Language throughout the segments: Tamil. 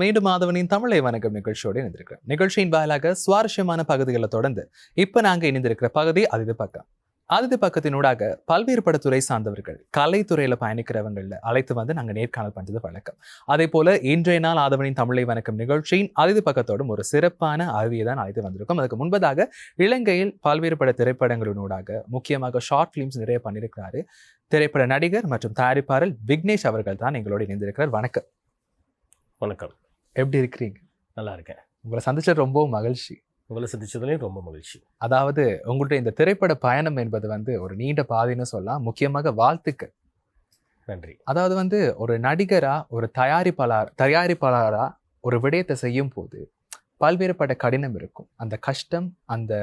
மீண்டும் மாதவனின் தமிழை வணக்கம் நிகழ்ச்சியோடு இணைந்திருக்கிறோம். நிகழ்ச்சியின் வாயிலாக சுவாரஸ்யமான பகுதிகளை தொடர்ந்து இப்ப நாங்க இணைந்திருக்கிற பகுதி அதிதி பக்கம். அதிதி பக்கத்தினூடாக பல்வேறு படத்துறை சார்ந்தவர்கள் கலைத்துறையில பயணிக்கிறவங்கள அழைத்து வந்து நாங்க நேர்காணல் பண்றது வழக்கம். அதே போல இன்றைய நாள் ஆதவனின் தமிழை வணக்கம் நிகழ்ச்சியின் அதிதி பக்கத்தோடும் ஒரு சிறப்பான அருவியை தான் அழைத்து வந்திருக்கோம். அதுக்கு முன்பதாக இலங்கையில் பல்வேறு பட திரைப்படங்களினூடாக முக்கியமாக ஷார்ட் பிலிம்ஸ் நிறைய பண்ணியிருக்கிறாரு. திரைப்பட நடிகர் மற்றும் தயாரிப்பாளர் விக்னேஷ் அவர்கள் தான் எங்களோடு இணைந்திருக்கிறார். வணக்கம். வணக்கம். எப்படி இருக்கிறீங்க? நல்லா இருக்கேன். உங்களை சந்திச்சது ரொம்ப மகிழ்ச்சி. உங்களை சந்திச்சதுலேயும் ரொம்ப மகிழ்ச்சி. அதாவது உங்களுடைய இந்த திரைப்பட பயணம் என்பது வந்து ஒரு நீண்ட பாதைன்னு சொல்லலாம். முக்கியமாக வாழ்த்துக்கள். நன்றி. அதாவது ஒரு நடிகரா ஒரு தயாரிப்பாளரா ஒரு விடயத்தை செய்யும் போது பல்வேறுபட்ட கடினம் இருக்கும். அந்த கஷ்டம், அந்த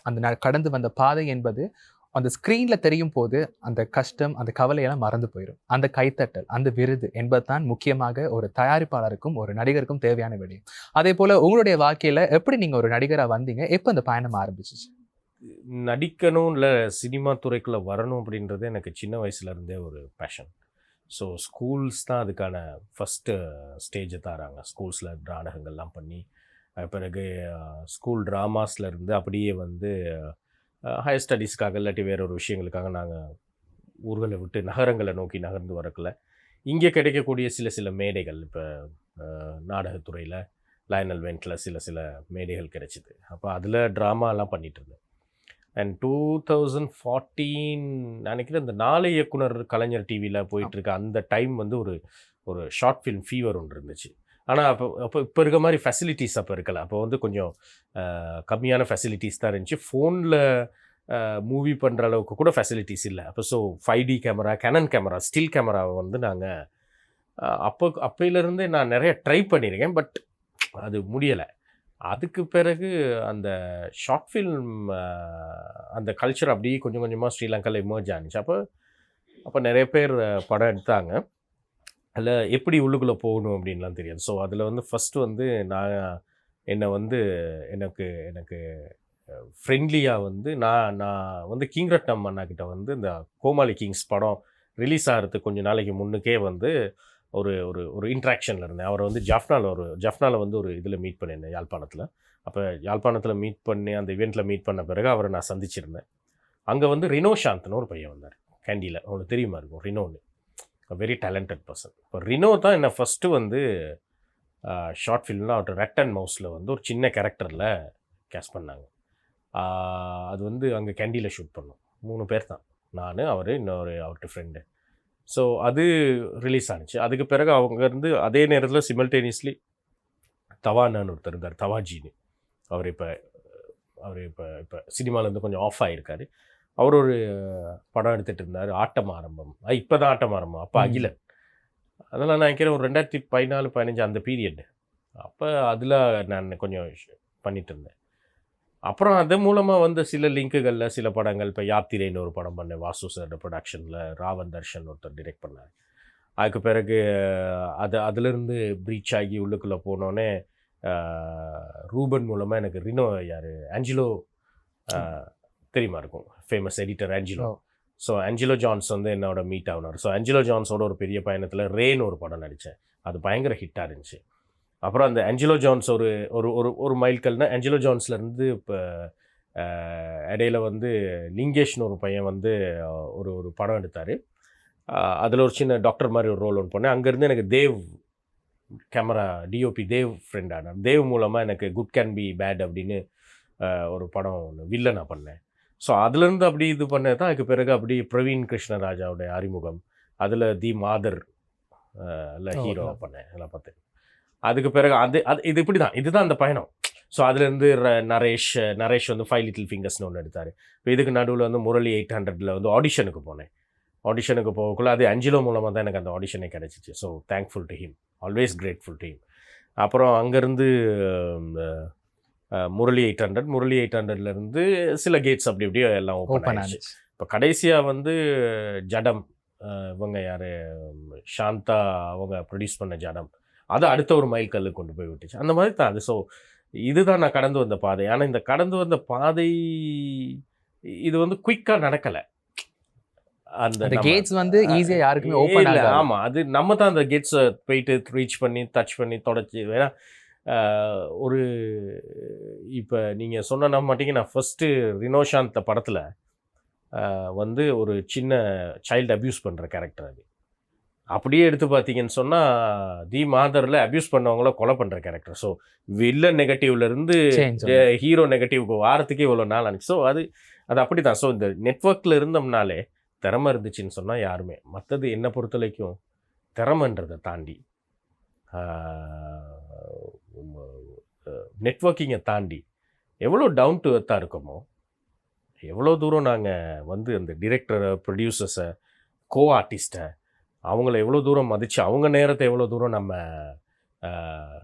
அந்த கடந்து வந்த பாதை என்பது அந்த ஸ்க்ரீனில் தெரியும் போது அந்த கஷ்டம், அந்த கவலையெல்லாம் மறந்து போயிடும். அந்த கைத்தட்டல், அந்த விருது என்பது தான் முக்கியமாக ஒரு தயாரிப்பாளருக்கும் ஒரு நடிகருக்கும் தேவையான விடயம். அதே போல் உங்களுடைய வாழ்க்கையில் எப்படி நீங்கள் ஒரு நடிகராக வந்தீங்க? எப்போ அந்த பயணம் ஆரம்பிச்சிச்சு? நடிக்கணும் இல்லை சினிமா துறைக்குள்ளே வரணும் அப்படின்றது எனக்கு சின்ன வயசுலேருந்தே ஒரு பேஷன். ஸோ ஸ்கூல்ஸ் தான் அதுக்கான ஃபஸ்ட்டு ஸ்டேஜை தராங்க. ஸ்கூல்ஸில் நாடகங்கள்லாம் பண்ணி பிறகு ஸ்கூல் ட்ராமாஸ்லேருந்து அப்படியே ஹையர் ஸ்டடீஸ்க்காக இல்லாட்டி வேற ஒரு விஷயங்களுக்காக நாங்கள் ஊர்களை விட்டு நகரங்களை நோக்கி நகர்ந்து வரக்குள்ள இங்கே கிடைக்கக்கூடிய சில மேடைகள், இப்போ நாடகத்துறையில் லயனல் வென்ட்டில் சில மேடைகள் கிடைச்சிது. அப்போ அதில் ட்ராமாலாம் பண்ணிகிட்டு இருந்தேன். அண்ட் 2014 நினைக்கிறேன் இந்த நாளை இயக்குனர் கலைஞர் டிவியில் போயிட்டுருக்க அந்த டைம் ஒரு ஷார்ட் ஃபிலிம் ஃபீவர் ஒன்று இருந்துச்சு. ஆனால் இப்போ இருக்க மாதிரி ஃபெசிலிட்டிஸ் அப்போ இருக்கலை. அப்போ கொஞ்சம் கம்மியான ஃபெசிலிட்டிஸ் தான் இருந்துச்சு. ஃபோனில் மூவி பண்ணுற அளவுக்கு கூட ஃபெசிலிட்டிஸ் இல்லை அப்போ. So 5D camera, Canon camera, still கேமராவை நாங்கள் அப்போயிலேருந்தே நான் நிறைய ட்ரை பண்ணியிருக்கேன். பட் அது முடியலை. அதுக்கு பிறகு அந்த ஷார்ட் ஃபில்ம் அந்த கல்ச்சர் அப்படியே கொஞ்சம் கொஞ்சமாக ஸ்ரீலங்காவில் எமர்ஜ் ஆனிச்சு. அப்போ நிறைய பேர் படம் எடுத்தாங்க. அதில் எப்படி உள்ளுக்குள்ளே போகணும் அப்படின்லாம் தெரியாது. ஸோ அதில் ஃபஸ்ட்டு நான் எனக்கு எனக்கு ஃப்ரெண்ட்லியாக நான் கிங்ரட்னம் அண்ணா கிட்ட இந்த கோமாளி கிங்ஸ் படம் ரிலீஸ் ஆகிறதுக்கு கொஞ்சம் நாளைக்கு முன்னுக்கே ஒரு ஒரு ஒரு இன்ட்ராக்ஷனில் இருந்தேன். அவரை ஜஃப்னாவில் ஒரு இதில் மீட் பண்ணியிருந்தேன், யாழ்ப்பாணத்தில். அப்போ யாழ்ப்பாணத்தில் மீட் பண்ணி அந்த இவெண்ட்டில் மீட் பண்ண பிறகு அவரை நான் சந்திச்சிருந்தேன். அங்கே ரினோ சாந்த்னு ஒரு பையன் வந்தார் கேண்டியில். அவங்களுக்கு தெரியுமா இருக்கும் ரினோன்னு, வெரி டேலண்டட் பர்சன். இப்போ ரினோ தான் என்னை ஃபஸ்ட்டு ஷார்ட் ஃபிலிம்லாம் அவர்கிட்ட ரெட் அண்ட் மவுஸில் ஒரு சின்ன கேரக்டரில் கேஸ்ட் பண்ணாங்க. அது அங்கே கேண்டியில் ஷூட் பண்ணோம். 3 பேர் தான், நான், அவர், இன்னொரு அவர்கிட்ட ஃப்ரெண்டு. ஸோ அது ரிலீஸ் ஆனிச்சு. அதுக்கு பிறகு அவங்க அதே நேரத்தில் சிமல்டேனியஸ்லி தவான்னு ஒருத்தர் இருந்தார், தவாஜின்னு. அவர் இப்போ சினிமாவிலேருந்து கொஞ்சம் ஆஃப் ஆகியிருக்காரு. அவர் ஒரு படம் எடுத்துகிட்டு இருந்தார், ஆட்டம் ஆரம்பம். இப்போ தான் ஆட்டம் ஆரம்பம். அப்போ அகிலன். அதெல்லாம் நான் நினைக்கிறேன் ஒரு 2014-15 அந்த பீரியட். அப்போ அதில் நான் கொஞ்சம் பண்ணிகிட்டு இருந்தேன். அப்புறம் அது மூலமாக சில லிங்க்குகளில் சில படங்கள், இப்போ யாத்திரைன்னு ஒரு படம் பண்ணேன், வாசு சார் ப்ரொடக்ஷனில். ராவன் தர்ஷன் ஒருத்தர் டிரெக்ட் பண்ணார். அதுக்கு பிறகு அதிலிருந்து ப்ரீச் ஆகி உள்ளுக்குள்ளே போனோடனே ரூபன் மூலமாக எனக்கு ரினோ ஆஞ்சலோ தெரியுமா இருக்கும், famous editor Angelo. So Angelo Johns என்னோட மீட் ஆகினார். ஸோ ஆஞ்சலோ ஜான்ஸோட ஒரு பெரிய பயணத்தில் ரேன்னு ஒரு படம் நடித்தேன். அது பயங்கர ஹிட்டாக இருந்துச்சு. அப்புறம் அந்த ஆஞ்சலோ ஜான்ஸ் ஒரு ஒரு ஒரு மைல்கல்னா ஆஞ்சலோ ஜான்ஸ்லேருந்து இப்போ இடையில லிங்கேஷ்னு ஒரு பையன் ஒரு படம் எடுத்தார். அதில் ஒரு சின்ன டாக்டர் மாதிரி ஒரு ரோல் ஒன்று பண்ணேன். அங்கேருந்து எனக்கு Dev camera DOP Dev friend ஆனார். தேவ் மூலமாக எனக்கு குட் கேன் பி பேட் அப்படின்னு ஒரு படம் ஒன்று வில்லனாக பண்ணேன். ஸோ அதுலேருந்து அப்படி இது பண்ணது தான். அதுக்கு பிறகு அப்படி பிரவீன் கிருஷ்ணராஜாவுடைய அறிமுகம், அதில் தி மாதர் ஹீரோ பண்ணேன், எல்லாம் பார்த்தேன். அதுக்கு பிறகு இது இப்படி தான், இதுதான் அந்த பயணம். ஸோ அதுலேருந்து நரேஷ் 5 லிட்டில் ஃபிங்கர்ஸ்னு ஒன்று எடுத்தார். இப்போ இதுக்கு நடுவில் முரளி 800ல் ஆடிஷனுக்கு போனேன். ஆடிஷனுக்கு போகக்குள்ள அது ஆஞ்சலோ மூலமாக தான் எனக்கு அந்த ஆடிஷனே கிடச்சிச்சு. So thankful to him, always grateful to him. அப்புறம் அங்கேருந்து முரளி 800லேருந்து சில கேட்ஸ் அப்படி இப்படியோ எல்லாம் ஓப்பன் ஆச்சு. இப்போ கடைசியாக ஜடம், இவங்க யார், சாந்தா, அவங்க ப்ரொடியூஸ் பண்ண ஜடம், அதை அடுத்த ஒரு மைல்கல்லு கொண்டு போய் விட்டுச்சு. அந்த மாதிரி தான் அது. ஸோ இதுதான் நான் கடந்து வந்த பாதை. ஆனால் இந்த கடந்து வந்த பாதை இது குயிக்காக நடக்கலை. அந்த அந்த நம்ம கேட்ஸ் வந்து ஈஸியா யாருக்குமே ஓபன் இல்ல ஆகாது. ஆமா அது நம்ம தான் அந்த கேட்ஸை போயிட்டு ரீச் பண்ணி டச் பண்ணி தொடச்சி வேணா ஒரு இப்போ நீங்கள் சொன்ன நம்ப மாட்டீங்க நான் ஃபஸ்ட்டு ரினோஷாந்த் படத்தில் வந்து ஒரு சின்ன சைல்டு அப்யூஸ் பண்ணுற கேரக்டர் அது அப்படியே எடுத்து பார்த்தீங்கன்னு சொன்னால் தி மாதரில் அப்யூஸ் பண்ணவங்கள கொலை பண்ணுற கேரக்டர். ஸோ வில்லன் நெகட்டிவ்லேருந்து Change ஹீரோ நெகட்டிவ்க்கு வாரத்துக்கே இவ்வளோ நாள் ஆனிச்சு. ஸோ அது அது அப்படி தான். ஸோ இந்த நெட்ஒர்க்கில் இருந்தோம்னாலே திறமை இருந்துச்சுன்னு சொன்னால் யாருமே மற்றது என்னை பொறுத்த வரைக்கும் திறமைன்றதை தாண்டி நெட்வொர்க்கிங்கை தாண்டி எவ்வளோ டவுன் டு எர்த்தாக இருக்கோமோ எவ்வளோ தூரம் நாங்கள் வந்து அந்த டிரெக்டரை ப்ரொடியூசர்ஸை கோ ஆர்டிஸ்ட்டை அவங்கள எவ்வளோ தூரம் மதித்து அவங்க நேரத்தை எவ்வளோ தூரம் நம்ம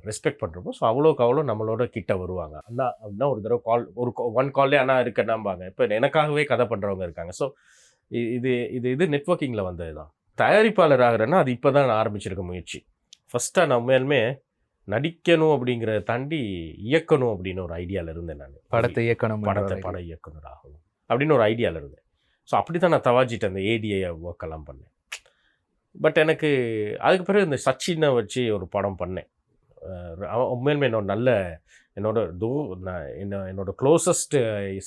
ரெஸ்பெக்ட் பண்ணுறோமோ ஸோ அவ்வளோக்கு அவ்வளோ நம்மளோட கிட்ட வருவாங்க. அண்ணா அப்படின்னா ஒரு தடவை கால் ஒரு ஒன் கால்லே அண்ணா இருக்கண்ணாம்பாங்க. இப்போ எனக்காகவே கதை பண்ணுறவங்க இருக்காங்க. ஸோ இது இது இது நெட்வொர்க்கிங்கில் வந்தது தான். தயாரிப்பாளர் ஆகிறேன்னா அது இப்போ தான் நான் ஆரம்பிச்சிருக்க முயற்சி. ஃபஸ்ட்டாக நான் உண்மையாலுமே நடிக்கணும் அப்படிங்கிறத தாண்டி இயக்கணும் அப்படின்னு ஒரு ஐடியாவில் இருந்தேன். நான் படத்தை இயக்கணும், பட இயக்குனர் ஆகணும் அப்படின்னு ஒரு ஐடியாவில் இருந்தேன். ஸோ அப்படி தான் நான் தவாஜிட்டு அந்த ஏடிஐ ஒர்க்கெல்லாம் பண்ணேன். பட் எனக்கு அதுக்கு பிறகு இந்த சச்சினை வச்சு ஒரு படம் பண்ணேன். உண்மையிலுமே என்னோட க்ளோசஸ்ட்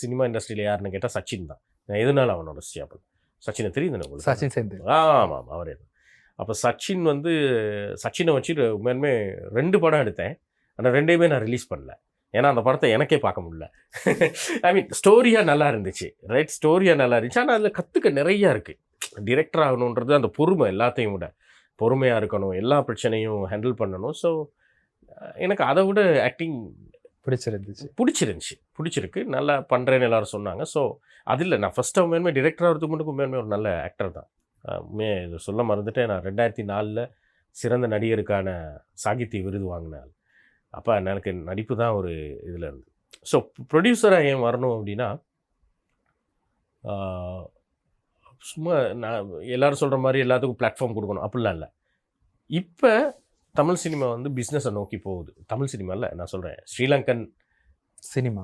சினிமா இண்டஸ்ட்ரியில் யாருன்னு கேட்டால் சச்சின் தான். நான் எதனால அவனோட ஸ்டாப்பிள் சச்சினை தெரியுது உங்களுக்கு? சச்சின் சேர்ந்து ஆமாம் ஆமாம் அவரே தான். அப்போ சச்சினை வச்சு உண்மையுமே 2 படம் எடுத்தேன். ஆனால் 2யுமே நான் ரிலீஸ் பண்ணல. ஏன்னா அந்த படத்தை எனக்கே பார்க்க முடியல. ஐ மீன் ஸ்டோரியாக நல்லா இருந்துச்சு, ரைட், ஸ்டோரியாக நல்லா இருந்துச்சு. ஆனால் அதில் கற்றுக்க நிறையா இருக்குது. டிரெக்டர் ஆகணுன்றது அந்த பொறுமை, எல்லாத்தையும் விட பொறுமையாக இருக்கணும், எல்லா பிரச்சனையும் ஹேண்டில் பண்ணணும். ஸோ எனக்கு அதை விட ஆக்டிங் பிடிச்சிருக்கு, நல்லா பண்ணுறேன்னு எல்லோரும் சொன்னாங்க. ஸோ அது இல்லை, நான் ஃபஸ்ட்டு உண்மையுமே டிரெக்டர் ஆகிறதுக்கு மட்டும் உண்மையுமே ஒரு நல்ல ஆக்டர் தான். இதை சொல்ல மறந்துட்டேன். நான் 2004 சிறந்த நடிகருக்கான சாகித்ய விருது வாங்கினேன். அப்போ எனக்கு நடிப்பு தான் ஒரு இதில் இருந்து. ஸோ ப்ரொடியூசராக ஏன் வரணும் அப்படின்னா, சும்மா நான் எல்லோரும் சொல்கிற மாதிரி எல்லாத்துக்கும் பிளாட்ஃபார்ம் கொடுக்கணும் அப்படிலாம் இல்லை. இப்போ தமிழ் சினிமா வந்து பிஸ்னஸை நோக்கி போகுது. தமிழ் சினிமா இல்லை, நான் சொல்கிறேன் ஸ்ரீலங்கன் சினிமா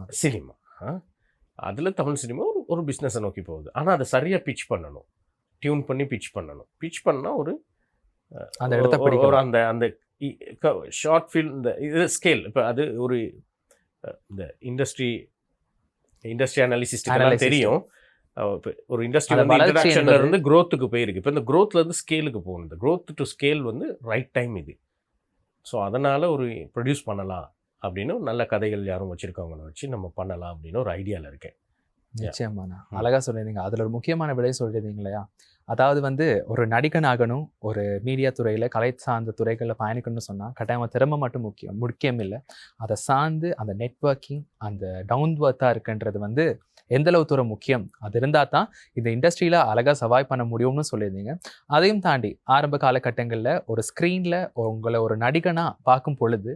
அதில் தமிழ் சினிமா ஒரு பிஸ்னஸை நோக்கி போகுது. ஆனால் அதை சரியாக பிச் பண்ணணும், டியூன் பண்ணி பிச் பண்ணால் ஒரு அந்த இடத்த ஒரு அந்த ஷார்ட் ஃபில்ம் இந்த இது ஸ்கேல். இப்போ அது ஒரு இந்த இண்டஸ்ட்ரி அனாலிசிஸ்டுக்கெல்லாம் தெரியும். இப்போ ஒரு இண்டஸ்ட்ரி வந்து இன்ட்ரடக்ஷன்ல இருந்து க்ரோத்துக்கு போயிருக்கு. இப்போ இந்த க்ரோத்லேருந்து ஸ்கேலுக்கு போகணும். இந்த க்ரோத் டு ஸ்கேல் வந்து ரைட் டைம் இது. ஸோ அதனால் ஒரு ப்ரொடியூஸ் பண்ணலாம் அப்படின்னு நல்ல கதைகள் யாரும் வச்சுருக்கவங்கள வச்சு நம்ம பண்ணலாம் அப்படின்னு ஒரு ஐடியாவில் இருக்கேன். நிச்சயமாண்ணா, அழகாக சொல்லியிருந்தீங்க. அதில் ஒரு முக்கியமான விடை சொல்லியிருந்தீங்க இல்லையா? அதாவது வந்து ஒரு நடிகன் ஆகணும், ஒரு மீடியா துறையில் கலை சார்ந்த துறைகளில் பயணிக்கணும்னு சொன்னால் கட்டாயமாக திறமை மட்டும் முக்கியம் இல்லை. அதை சார்ந்து அந்த நெட்வொர்க்கிங், அந்த டவுன்வர்த்தாக இருக்குன்றது வந்து எந்தளவு தூரம் முக்கியம். அது இருந்தால் தான் இந்த இண்டஸ்ட்ரியில் அழகாக சர்வைவ் பண்ண முடியும்னு சொல்லியிருந்தீங்க. அதையும் தாண்டி ஆரம்ப காலகட்டங்களில் ஒரு ஸ்க்ரீனில் உங்களை ஒரு நடிகனாக பார்க்கும் பொழுது,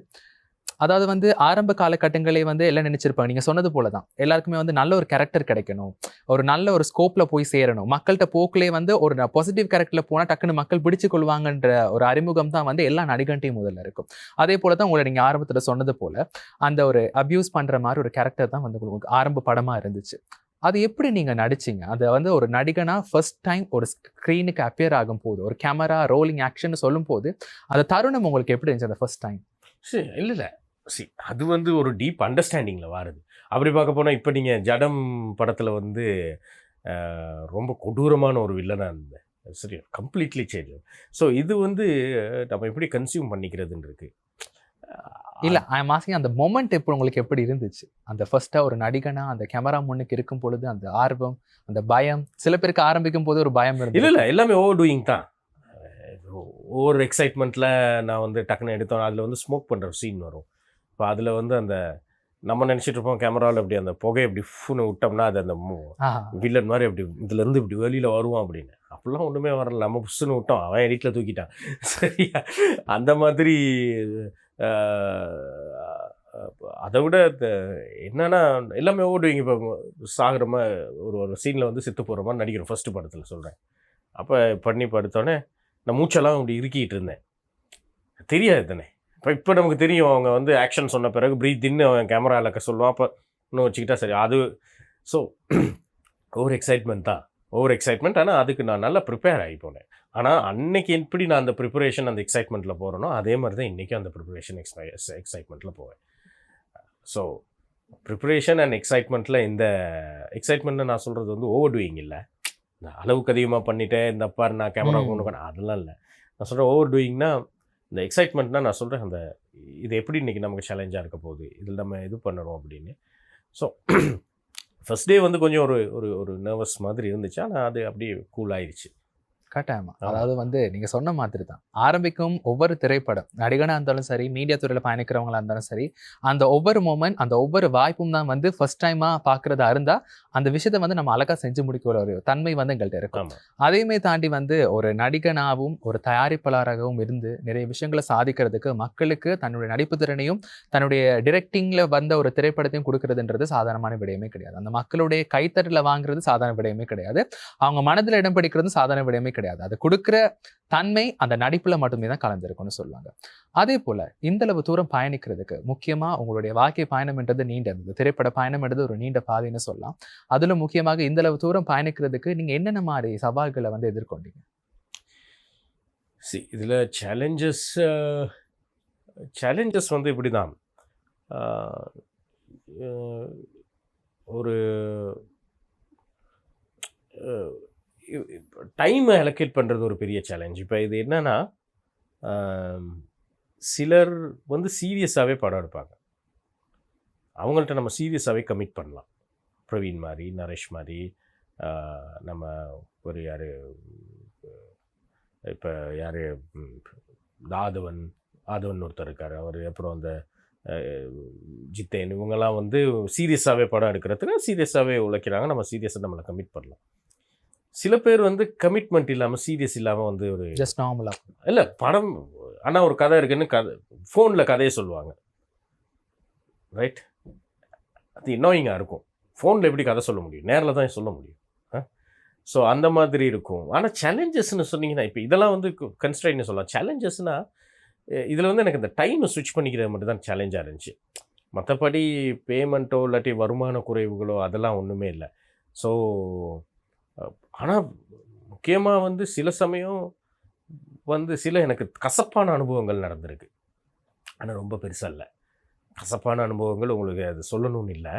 அதாவது வந்து ஆரம்ப காலகட்டங்களே வந்து எல்லாம் நினைச்சிருப்பாங்க, நீங்கள் சொன்னது போல தான் எல்லாருக்குமே வந்து நல்ல ஒரு கேரக்டர் கிடைக்கணும், ஒரு நல்ல ஒரு ஸ்கோப்பில் போய் சேரணும், மக்கள்கிட்ட போக்கிலே வந்து ஒரு பாசிட்டிவ் கேரக்டரில் போனால் டக்குன்னு மக்கள் பிடிச்சு கொள்வாங்கன்ற ஒரு அறிமுகம் தான் வந்து எல்லா நடிகன்ட்டையும் முதல்ல இருக்கும். அதே போல தான் உங்களை நீங்கள் ஆரம்பத்தில் சொன்னது போல் அந்த ஒரு அப்யூஸ் பண்ணுற மாதிரி ஒரு கேரக்டர் தான் வந்து உங்களுக்கு ஆரம்ப படமாக இருந்துச்சு. அது எப்படி நீங்கள் நடிச்சிங்க? அதை வந்து ஒரு நடிகனாக ஃபர்ஸ்ட் டைம் ஒரு ஸ்க்ரீனுக்கு அப்பியர் ஆகும் போது, ஒரு கேமரா ரோலிங் ஆக்ஷன் சொல்லும் போது அந்த தருணம் உங்களுக்கு எப்படி இருந்துச்சு அந்த ஃபர்ஸ்ட் டைம்? இல்லை அது வந்து ஒரு டீப் அண்டர்ஸ்டாண்டிங்கில் வருது. அப்படி பார்க்க போனால் இப்போ நீங்கள் ஜடம் படத்தில் வந்து ரொம்ப கொடூரமான ஒரு வில்லனாக இருந்தேன். சரி, கம்ப்ளீட்லி சேஞ்ச். ஸோ இது வந்து நம்ம எப்படி கன்சியூம் பண்ணிக்கிறதுன்னு இருக்கு. இல்லை, மாசிங்க அந்த மொமெண்ட் இப்போ உங்களுக்கு எப்படி இருந்துச்சு? அந்த ஃபர்ஸ்ட்டாக ஒரு நடிகனாக அந்த கேமரா முன்னுக்கு இருக்கும் பொழுது அந்த ஆர்வம், அந்த பயம், சில பேருக்கு ஆரம்பிக்கும் போது ஒரு பயம் இருந்தது. இல்லை எல்லாமே ஓவர் டூயிங் தான். ஒவ்வொரு எக்ஸைட்மெண்ட்டில் நான் வந்து டக்குன்னு எடுத்தோம். அதில் வந்து ஸ்மோக் பண்ணுற சீன் வரும். இப்போ அதில் வந்து அந்த நம்ம நினச்சிட்டு இருப்போம் கேமராவில் அப்படி அந்த புகையை அப்படி ஃபுன்னு விட்டோம்னா அது அந்த வில்லன் மாதிரி அப்படி இதுலேருந்து இப்படி வெளியில் வருவான் அப்படின்னு. அப்படிலாம் ஒன்றுமே வரல, நம்ம புஷ்ஷுன்னு விட்டோம், அவன் எடிட்டில் தூக்கிட்டான். சரியா, அந்த மாதிரி. அதை விட என்னன்னா எல்லாமே ஓடுவீங்க. இப்போ சாகிற மாதிரி ஒரு சீனில் வந்து செத்து போகிற மாதிரி நடிக்கிறோம் ஃபஸ்ட்டு படத்தில் சொல்கிறேன். அப்போ பண்ணி படுத்தோடனே நான் மூச்செல்லாம் அப்படி இறுக்கிட்டு இருந்தேன். தெரியாது தானே, இப்போ நமக்கு தெரியும். அவங்க வந்து ஆக்ஷன் சொன்ன பிறகு ப்ரீத் இன்னு அவன் கேமரா இலக்க சொல்லுவான். அப்போ இன்னும் வச்சுக்கிட்டா சரி. அது ஸோ ஒரு எக்ஸைட்மெண்ட் தான், ஓவர் எக்ஸைட்மெண்ட். ஆனால் அதுக்கு நான் நல்லா ப்ரிப்பேர் ஆகி போனேன். ஆனால் அன்னைக்கு எப்படி நான் அந்த ப்ரிப்பரேஷன் அந்த எக்ஸைட்மெண்ட்டில் போகிறேனோ அதே மாதிரி தான் இன்றைக்கும் அந்த ப்ரிப்பரேஷன் எக்ஸைட்மெண்ட்டில் போவேன். ஸோ ப்ரிப்பரேஷன் அண்ட் எக்ஸைட்மெண்ட்டில் இந்த எக்ஸைட்மெண்ட்டை நான் சொல்கிறது வந்து ஓவர் டூயிங் இல்லை. நான் அளவுக்கு அதிகமாக பண்ணிட்டேன், இந்த பாரு நான் கேமரா கொண்டு அதெல்லாம் இல்லை. நான் சொல்கிறேன் ஓவர் டூயிங்னா இந்த எக்ஸைட்மெண்ட்னா நான் சொல்கிறேன் அந்த இது எப்படி இன்றைக்கி நமக்கு சேலஞ்சாக இருக்க போகுது, இதில் நம்ம இது பண்ணணும் அப்படின்னு. ஸோ ஃபஸ்ட் டே வந்து கொஞ்சம் ஒரு ஒரு ஒரு நர்வஸ் மாதிரி இருந்துச்சு. ஆனால் அது அப்படியே கூல் ஆயிடுச்சு. கட்டாயமா. அதாவது வந்து நீங்க சொன்ன மாதிரி தான். ஆரம்பிக்கும் ஒவ்வொரு திரைப்படம், நடிகனா இருந்தாலும் சரி, மீடியா துறையில பயணிக்கிறவங்களா இருந்தாலும் சரி, அந்த ஒவ்வொரு மொமெண்ட், அந்த ஒவ்வொரு வாய்ப்பும் தான் வந்து ஃபர்ஸ்ட் டைமா பார்க்கறதா இருந்தா, அந்த விஷயத்த வந்து நம்ம அழகா செஞ்சு முடிக்கிற ஒரு தன்மை வந்து எங்கள்ட்ட இருக்கும். அதையுமே தாண்டி வந்து ஒரு நடிகனாகவும், ஒரு தயாரிப்பாளராகவும் இருந்து நிறைய விஷயங்களை சாதிக்கிறதுக்கு மக்களுக்கு தன்னுடைய நடிப்பு திறனையும், தன்னுடைய டிரெக்டிங்ல வந்த ஒரு திரைப்படத்தையும் கொடுக்கறதுன்றது சாதாரணமான விடயமே கிடையாது. அந்த மக்களுடைய கைத்தட்டல வாங்குறது சாதாரண விடயமே கிடையாது. அவங்க மனதில் இடம் பிடிக்கிறது சாதாரண விடயமே கிடையாது. அது கொடுக்கிற தன்மை அந்த நடிப்புல மட்டுமே தான் கலந்திருக்கும்னு சொல்லுவாங்க. அதே போல இந்த அளவு தூரம் பயணிக்கிறதுக்கு முக்கியமா உங்களுடைய வாழ்க்கை பயணம்ன்றது நீண்டது, திரைப்பட பயணம்ன்றது ஒரு நீண்ட பாதைன்னு சொல்லலாம். அதுல முக்கியமாக இந்த அளவு தூரம் பயணிக்கிறதுக்கு நீங்க என்னென்ன மாதிரி சவால்களை வந்து எதிர்கொண்டீங்க? இதுல சேலஞ்சஸ் வந்து இப்படிதான். ஒரு டைமை அலோகேட் பண்ணுறது ஒரு பெரிய சேலஞ்ச். இப்போ இது என்னன்னா, சிலர் வந்து சீரியஸாகவே படம் எடுப்பாங்க. அவங்கள்ட்ட நம்ம சீரியஸாகவே கமிட் பண்ணலாம். பிரவீன் மாதிரி, நரேஷ் மாதிரி, நம்ம ஒரு யார் இப்போ யார் ஆதவன் ஒருத்தர் இருக்கார், அவர் அப்புறம் அந்த ஜித்தேன், இவங்கெல்லாம் வந்து சீரியஸாகவே படம் எடுக்கிறதுக்கு சீரியஸாகவே உழைக்கிறாங்க. நம்ம சீரியஸாக நம்மளை கமிட் பண்ணலாம். சில பேர் வந்து கமிட்மெண்ட் இல்லாமல் சீரியஸ் இல்லாமல் வந்து ஒரு ஜஸ்ட் நார்மலாக இல்லை படம், ஆனால் ஒரு கதை இருக்குன்னு ஃபோனில் கதையை சொல்லுவாங்க. ரைட், அது இன்னோயிங்காக இருக்கும். ஃபோனில் எப்படி கதை சொல்ல முடியும், நேரில் தான் சொல்ல முடியும். ஸோ அந்த மாதிரி இருக்கும். ஆனால் சேலஞ்சஸ்ன்னு சொன்னீங்கன்னா, இப்போ இதெல்லாம் வந்து கன்ஸ்ட்ரைன்னு சொல்லலாம். சேலஞ்சஸ்னால் இதில் வந்து எனக்கு இந்த டைமை ஸ்விட்ச் பண்ணிக்கிறது மட்டும் தான் சேலஞ்சாக இருந்துச்சு. மற்றபடி பேமெண்ட்டோ இல்லாட்டி வருமான குறைவுகளோ அதெல்லாம் ஒன்றுமே இல்லை. ஸோ ஆனால் முக்கியமாக வந்து சில சமயம் வந்து சில எனக்கு கசப்பான அனுபவங்கள் நடந்திருக்கு. ஆனால் ரொம்ப பெருசாக இல்லை. கசப்பான அனுபவங்கள் உங்களுக்கு அது சொல்லணும்னு இல்லை.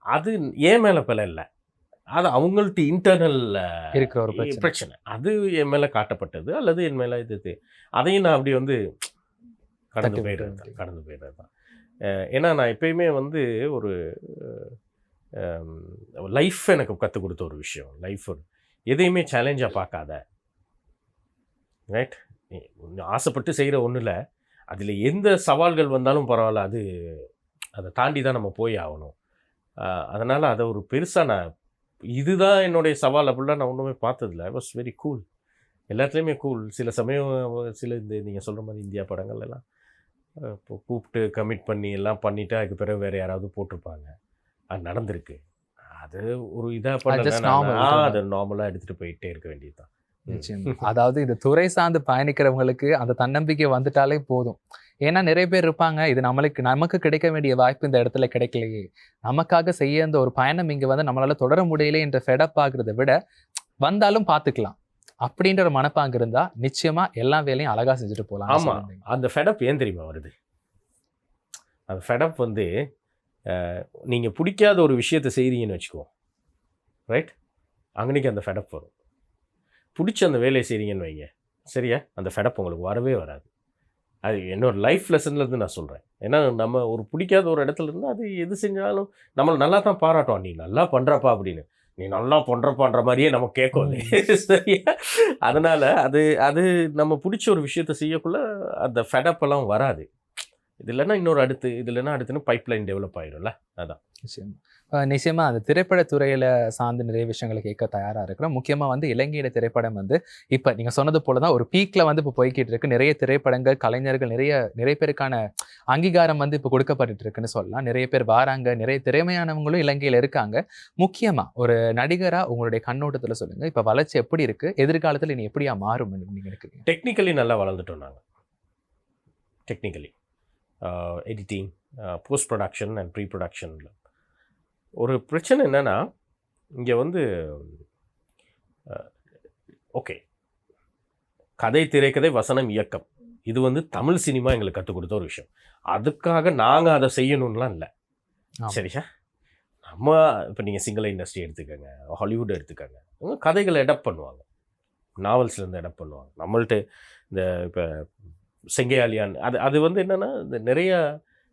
அது ஏன் மேலே பிழை இல்லை, அது அவங்கள்ட்ட இன்டர்னல் இருக்கிற ஒரு பிரச்சனை. அது என் மேலே காட்டப்பட்டது அல்லது என் மேலே இது அதையும் நான் அப்படி வந்து கடந்து போயிடுறது தான். ஏன்னா நான் எப்பயுமே வந்து ஒரு லைஃப் எனக்கு கற்றுக் கொடுத்த ஒரு விஷயம். லைஃப் எதையுமே சேலஞ்சாக பார்க்காத. ரைட், ஆசைப்பட்டு செய்கிற ஒன்றில் அதில் எந்த சவால்கள் வந்தாலும் பரவாயில்ல, அதை தாண்டி தான் நம்ம போய் ஆகணும். அதனால் அதை ஒரு பெருசாக நான் இதுதான் என்னுடைய சவால் அப்படிலாம் நான் ஒன்றுமே பார்த்ததில்ல. ஐ வாஸ் வெரி கூல், எல்லாத்துலேயுமே கூல். சில சமயம் சில இந்த நீங்கள் சொல்கிற மாதிரி இந்தியா படங்கள் எல்லாம் இப்போ கூப்பிட்டு கமிட் பண்ணி எல்லாம் பண்ணிவிட்டு அதுக்கு பிறகு வேறு யாராவது போட்டிருப்பாங்க. அது நடந்திருக்கு. அது ஒரு இதாக பண்ண அதை நார்மலாக எடுத்துகிட்டு போயிட்டே இருக்க வேண்டியது தான். அதாவது இது துறை சார்ந்து பயணிக்கிறவங்களுக்கு அந்த தன்னம்பிக்கை வந்துட்டாலே போதும். ஏன்னா நிறைய பேர் இருப்பாங்க, இது நமக்கு கிடைக்க வேண்டிய வாய்ப்பு இந்த இடத்துல கிடைக்கலையே, நமக்காக செய்ய இந்த ஒரு பயணம் இங்கே வந்து நம்மளால தொடர முடியல என்ற ஃபெடப் ஆகுறதை விட வந்தாலும் பார்த்துக்கலாம் அப்படின்ற ஒரு மனப்பாங்கு இருந்தா நிச்சயமா எல்லா வேலையும் அழகா செஞ்சுட்டு போகலாம். ஆமாம், அந்த ஃபெடப் ஏன் தெரியுமா வருது? அந்த ஃபெடப் வந்து நீங்கள் பிடிக்காத ஒரு விஷயத்தை செய்கிறீங்கன்னு வச்சுக்குவோம். ரைட், அங்கனைக்கு அந்த ஃபெடப் வரும். பிடிச்ச அந்த வேலையை செய்கிறீங்கன்னு வைங்க, சரியா, அந்த ஃபெடப் உங்களுக்கு வரவே வராது. அது என்னோட லைஃப் லெசன்லேருந்து நான் சொல்கிறேன். ஏன்னா நம்ம ஒரு பிடிக்காத ஒரு இடத்துல இருந்தால் அது எது செஞ்சாலும் நம்மளை நல்லா தான் பாராட்டும். நீ நல்லா பண்ணுறப்பா அப்படின்னு, நீ நல்லா பண்ணுறப்பான்ற மாதிரியே நம்ம கேட்கும். சரியா, அதனால் அது நம்ம பிடிச்ச ஒரு விஷயத்தை செய்யக்குள்ள அந்த ஃபெடப்பெல்லாம் வராது. இது இல்லைன்னா இன்னொரு அடுத்து, இது இல்லைன்னா அடுத்துன்னு பைப்லைன் டெவலப் ஆகிடும்ல. அதான் நிச்சயமா அந்த திரைப்பட துறையில சார்ந்து நிறைய விஷயங்களை கேட்க தயாரா இருக்கிறோம். முக்கியமா வந்து இலங்கையில திரைப்படம் வந்து இப்ப நீங்க சொன்னது போலதான் ஒரு பீக்ல வந்து இப்ப போய்கிட்டு இருக்கு. நிறைய திரைப்படங்கள், கலைஞர்கள், நிறைய பேருக்கான அங்கீகாரம் வந்து இப்ப கொடுக்கப்பட்டு இருக்குன்னு சொல்லலாம். நிறைய பேர் வாராங்க, நிறைய திறமையானவங்களும் இலங்கையில இருக்காங்க. முக்கியமா ஒரு நடிகரா உங்களுடைய கண்ணோட்டத்துல சொல்லுங்க, இப்ப வளர்ச்சி எப்படி இருக்கு, எதிர்காலத்துல இனி எப்படியா மாறும் நீங்க நினைக்கிறீங்க? டெக்னிக்கலி நல்லா வளர்ந்துட்டோம் நாங்கள். Technically editing, post production and pre ப்ரொடக்ஷனில் ஒரு பிரச்சனை என்னென்னா, இங்கே வந்து ஓகே, கதை, திரைக்கதை, வசனம், இயக்கம், இது வந்து தமிழ் சினிமா எங்களுக்கு கற்றுக் கொடுத்த ஒரு விஷயம். அதுக்காக நாங்கள் அதை செய்யணும்லாம் இல்லை. ஆமா. சரியா? நம்ம இப்போ நீங்கள் சிங்கள இண்டஸ்ட்ரி எடுத்துக்கோங்க, ஹாலிவுட் எடுத்துக்கோங்க, அவங்க கதைகளை எடப்ட் பண்ணுவாங்க, நாவல்ஸ்லேருந்து எடப்ட் பண்ணுவாங்க. நம்மள்ட்ட இந்த இப்போ செங்கையாலியான் அது வந்து என்னென்னா, இந்த நிறைய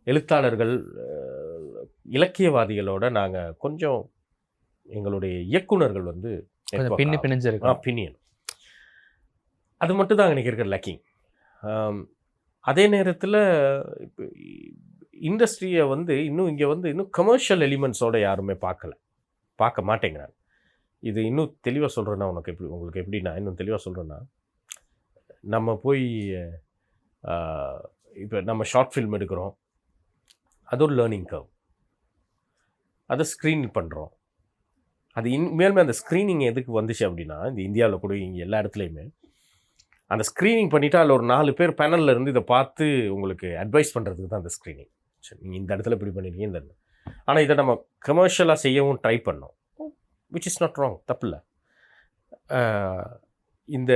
எழுத்தாளர்கள், இலக்கியவாதிகளோட நாங்கள் கொஞ்சம் எங்களுடைய இயக்குனர்கள் வந்து பின்னியன். அது மட்டும் தான் எனக்கு இருக்கிற லக்கிங். அதே நேரத்தில் இப்போ இண்டஸ்ட்ரியை வந்து இன்னும் கமர்ஷியல் எலிமெண்ட்ஸோடு யாருமே பார்க்க மாட்டேங்கிறாங்க. இது இன்னும் தெளிவாக சொல்கிறேன்னா உங்களுக்கு எப்படின்னா, இன்னும் தெளிவாக சொல்கிறேன்னா, நம்ம போய் இப்போ நம்ம ஷார்ட் ஃபில்ம் எடுக்கிறோம், அது ஒரு லேர்னிங் கர்வ். அதை ஸ்க்ரீன் பண்ணுறோம். அது உண்மையாலுமே அந்த ஸ்க்ரீனிங் எதுக்கு வந்துச்சு அப்படின்னா, இந்த இந்தியாவில் கூட இங்கே எல்லா இடத்துலையுமே அந்த ஸ்க்ரீனிங் பண்ணிவிட்டு அதில் ஒரு 4 பேர் பேனலில் இருந்து இதை பார்த்து உங்களுக்கு அட்வைஸ் பண்ணுறதுக்கு தான் அந்த ஸ்க்ரீனிங். சரி, நீங்கள் இந்த இடத்துல இப்படி பண்ணிடுங்க, இந்த இடத்துல. ஆனால் இதை நம்ம கமர்ஷியலாக செய்யவும் ட்ரை பண்ணோம், விச் இஸ் நாட் ராங், தப்பு இல்லை. இந்த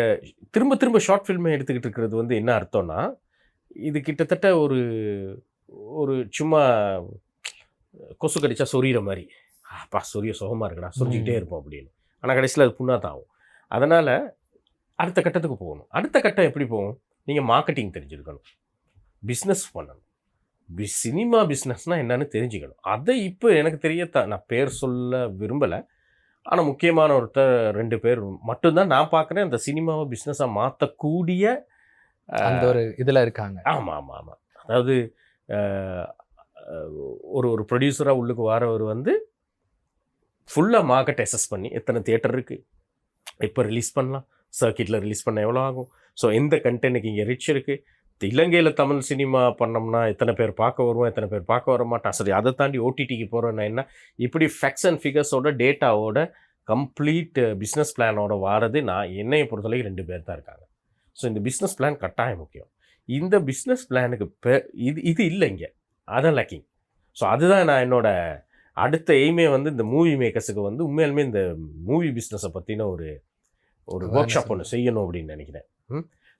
திரும்ப திரும்ப ஷார்ட் ஃபில்மை எடுத்துக்கிட்டு இருக்கிறது வந்து என்ன அர்த்தம்னா, இது கிட்டத்தட்ட ஒரு சும்மா கொசு கடிச்சா சொரிகிற மாதிரி, அப்பா சொரிய சுகமாக இருக்குடா, சொரிஞ்சிக்கிட்டே இருப்போம் அப்படின்னு. ஆனால் கடைசியில் அது புண்ணா தான் ஆகும். அதனால் அடுத்த கட்டத்துக்கு போகணும். அடுத்த கட்டம் எப்படி போகும்? நீங்கள் மார்க்கெட்டிங் தெரிஞ்சுருக்கணும், பிஸ்னஸ் பண்ணணும், சினிமா பிஸ்னஸ்னால் என்னன்னு தெரிஞ்சுக்கணும். அதை இப்போ எனக்கு நான் பேர் சொல்ல விரும்பலை, ஆனால் முக்கியமான 2 பேர் மட்டும்தான் நான் பார்க்குறேன் அந்த சினிமாவை பிஸ்னஸாக மாற்றக்கூடிய அந்த ஒரு இதில் இருக்காங்க. ஆமாம் ஆமாம் ஆமாம். அதாவது ஒரு ப்ரொடியூசராக உள்ளுக்கு வரவர் வந்து ஃபுல்லாக மார்க்கெட் அசஸ் பண்ணி எத்தனை தியேட்டர் இருக்குது, எப்போ ரிலீஸ் பண்ணலாம், சர்க்கிட்டில் ரிலீஸ் பண்ண எவ்வளோ ஆகும், ஸோ எந்த கண்டென்ட்டுக்கு இங்கே ரிச் இருக்குது, இலங்கையில் தமிழ் சினிமா பண்ணோம்னா எத்தனை பேர் பார்க்க வருவோம், எத்தனை பேர் பார்க்க வர மாட்டான், சரி அதை தாண்டி ஓடிடிக்கு போகிறோன்னா என்ன, இப்படி ஃபேக்ட்ஸ் அண்ட் ஃபிகர்ஸோட டேட்டாவோட கம்ப்ளீட் பிஸ்னஸ் பிளானோட வாரது என்னையை பொறுத்தவரைக்கும் 2 பேர் தான் இருக்காங்க. ஸோ இந்த பிஸ்னஸ் பிளான் கட்டாயம் முக்கியம். இந்த பிஸ்னஸ் பிளானுக்கு இது இல்லை இங்கே, அதான் லேக்கிங். ஸோ அதுதான் நான் என்னோட அடுத்த எய்மே வந்து இந்த மூவி மேக்கர்ஸுக்கு வந்து உண்மையாலுமே இந்த மூவி பிஸ்னஸை பற்றின ஒரு ஒர்க் ஷாப் ஒன்று செய்யணும் அப்படின்னு நினைக்கிறேன்.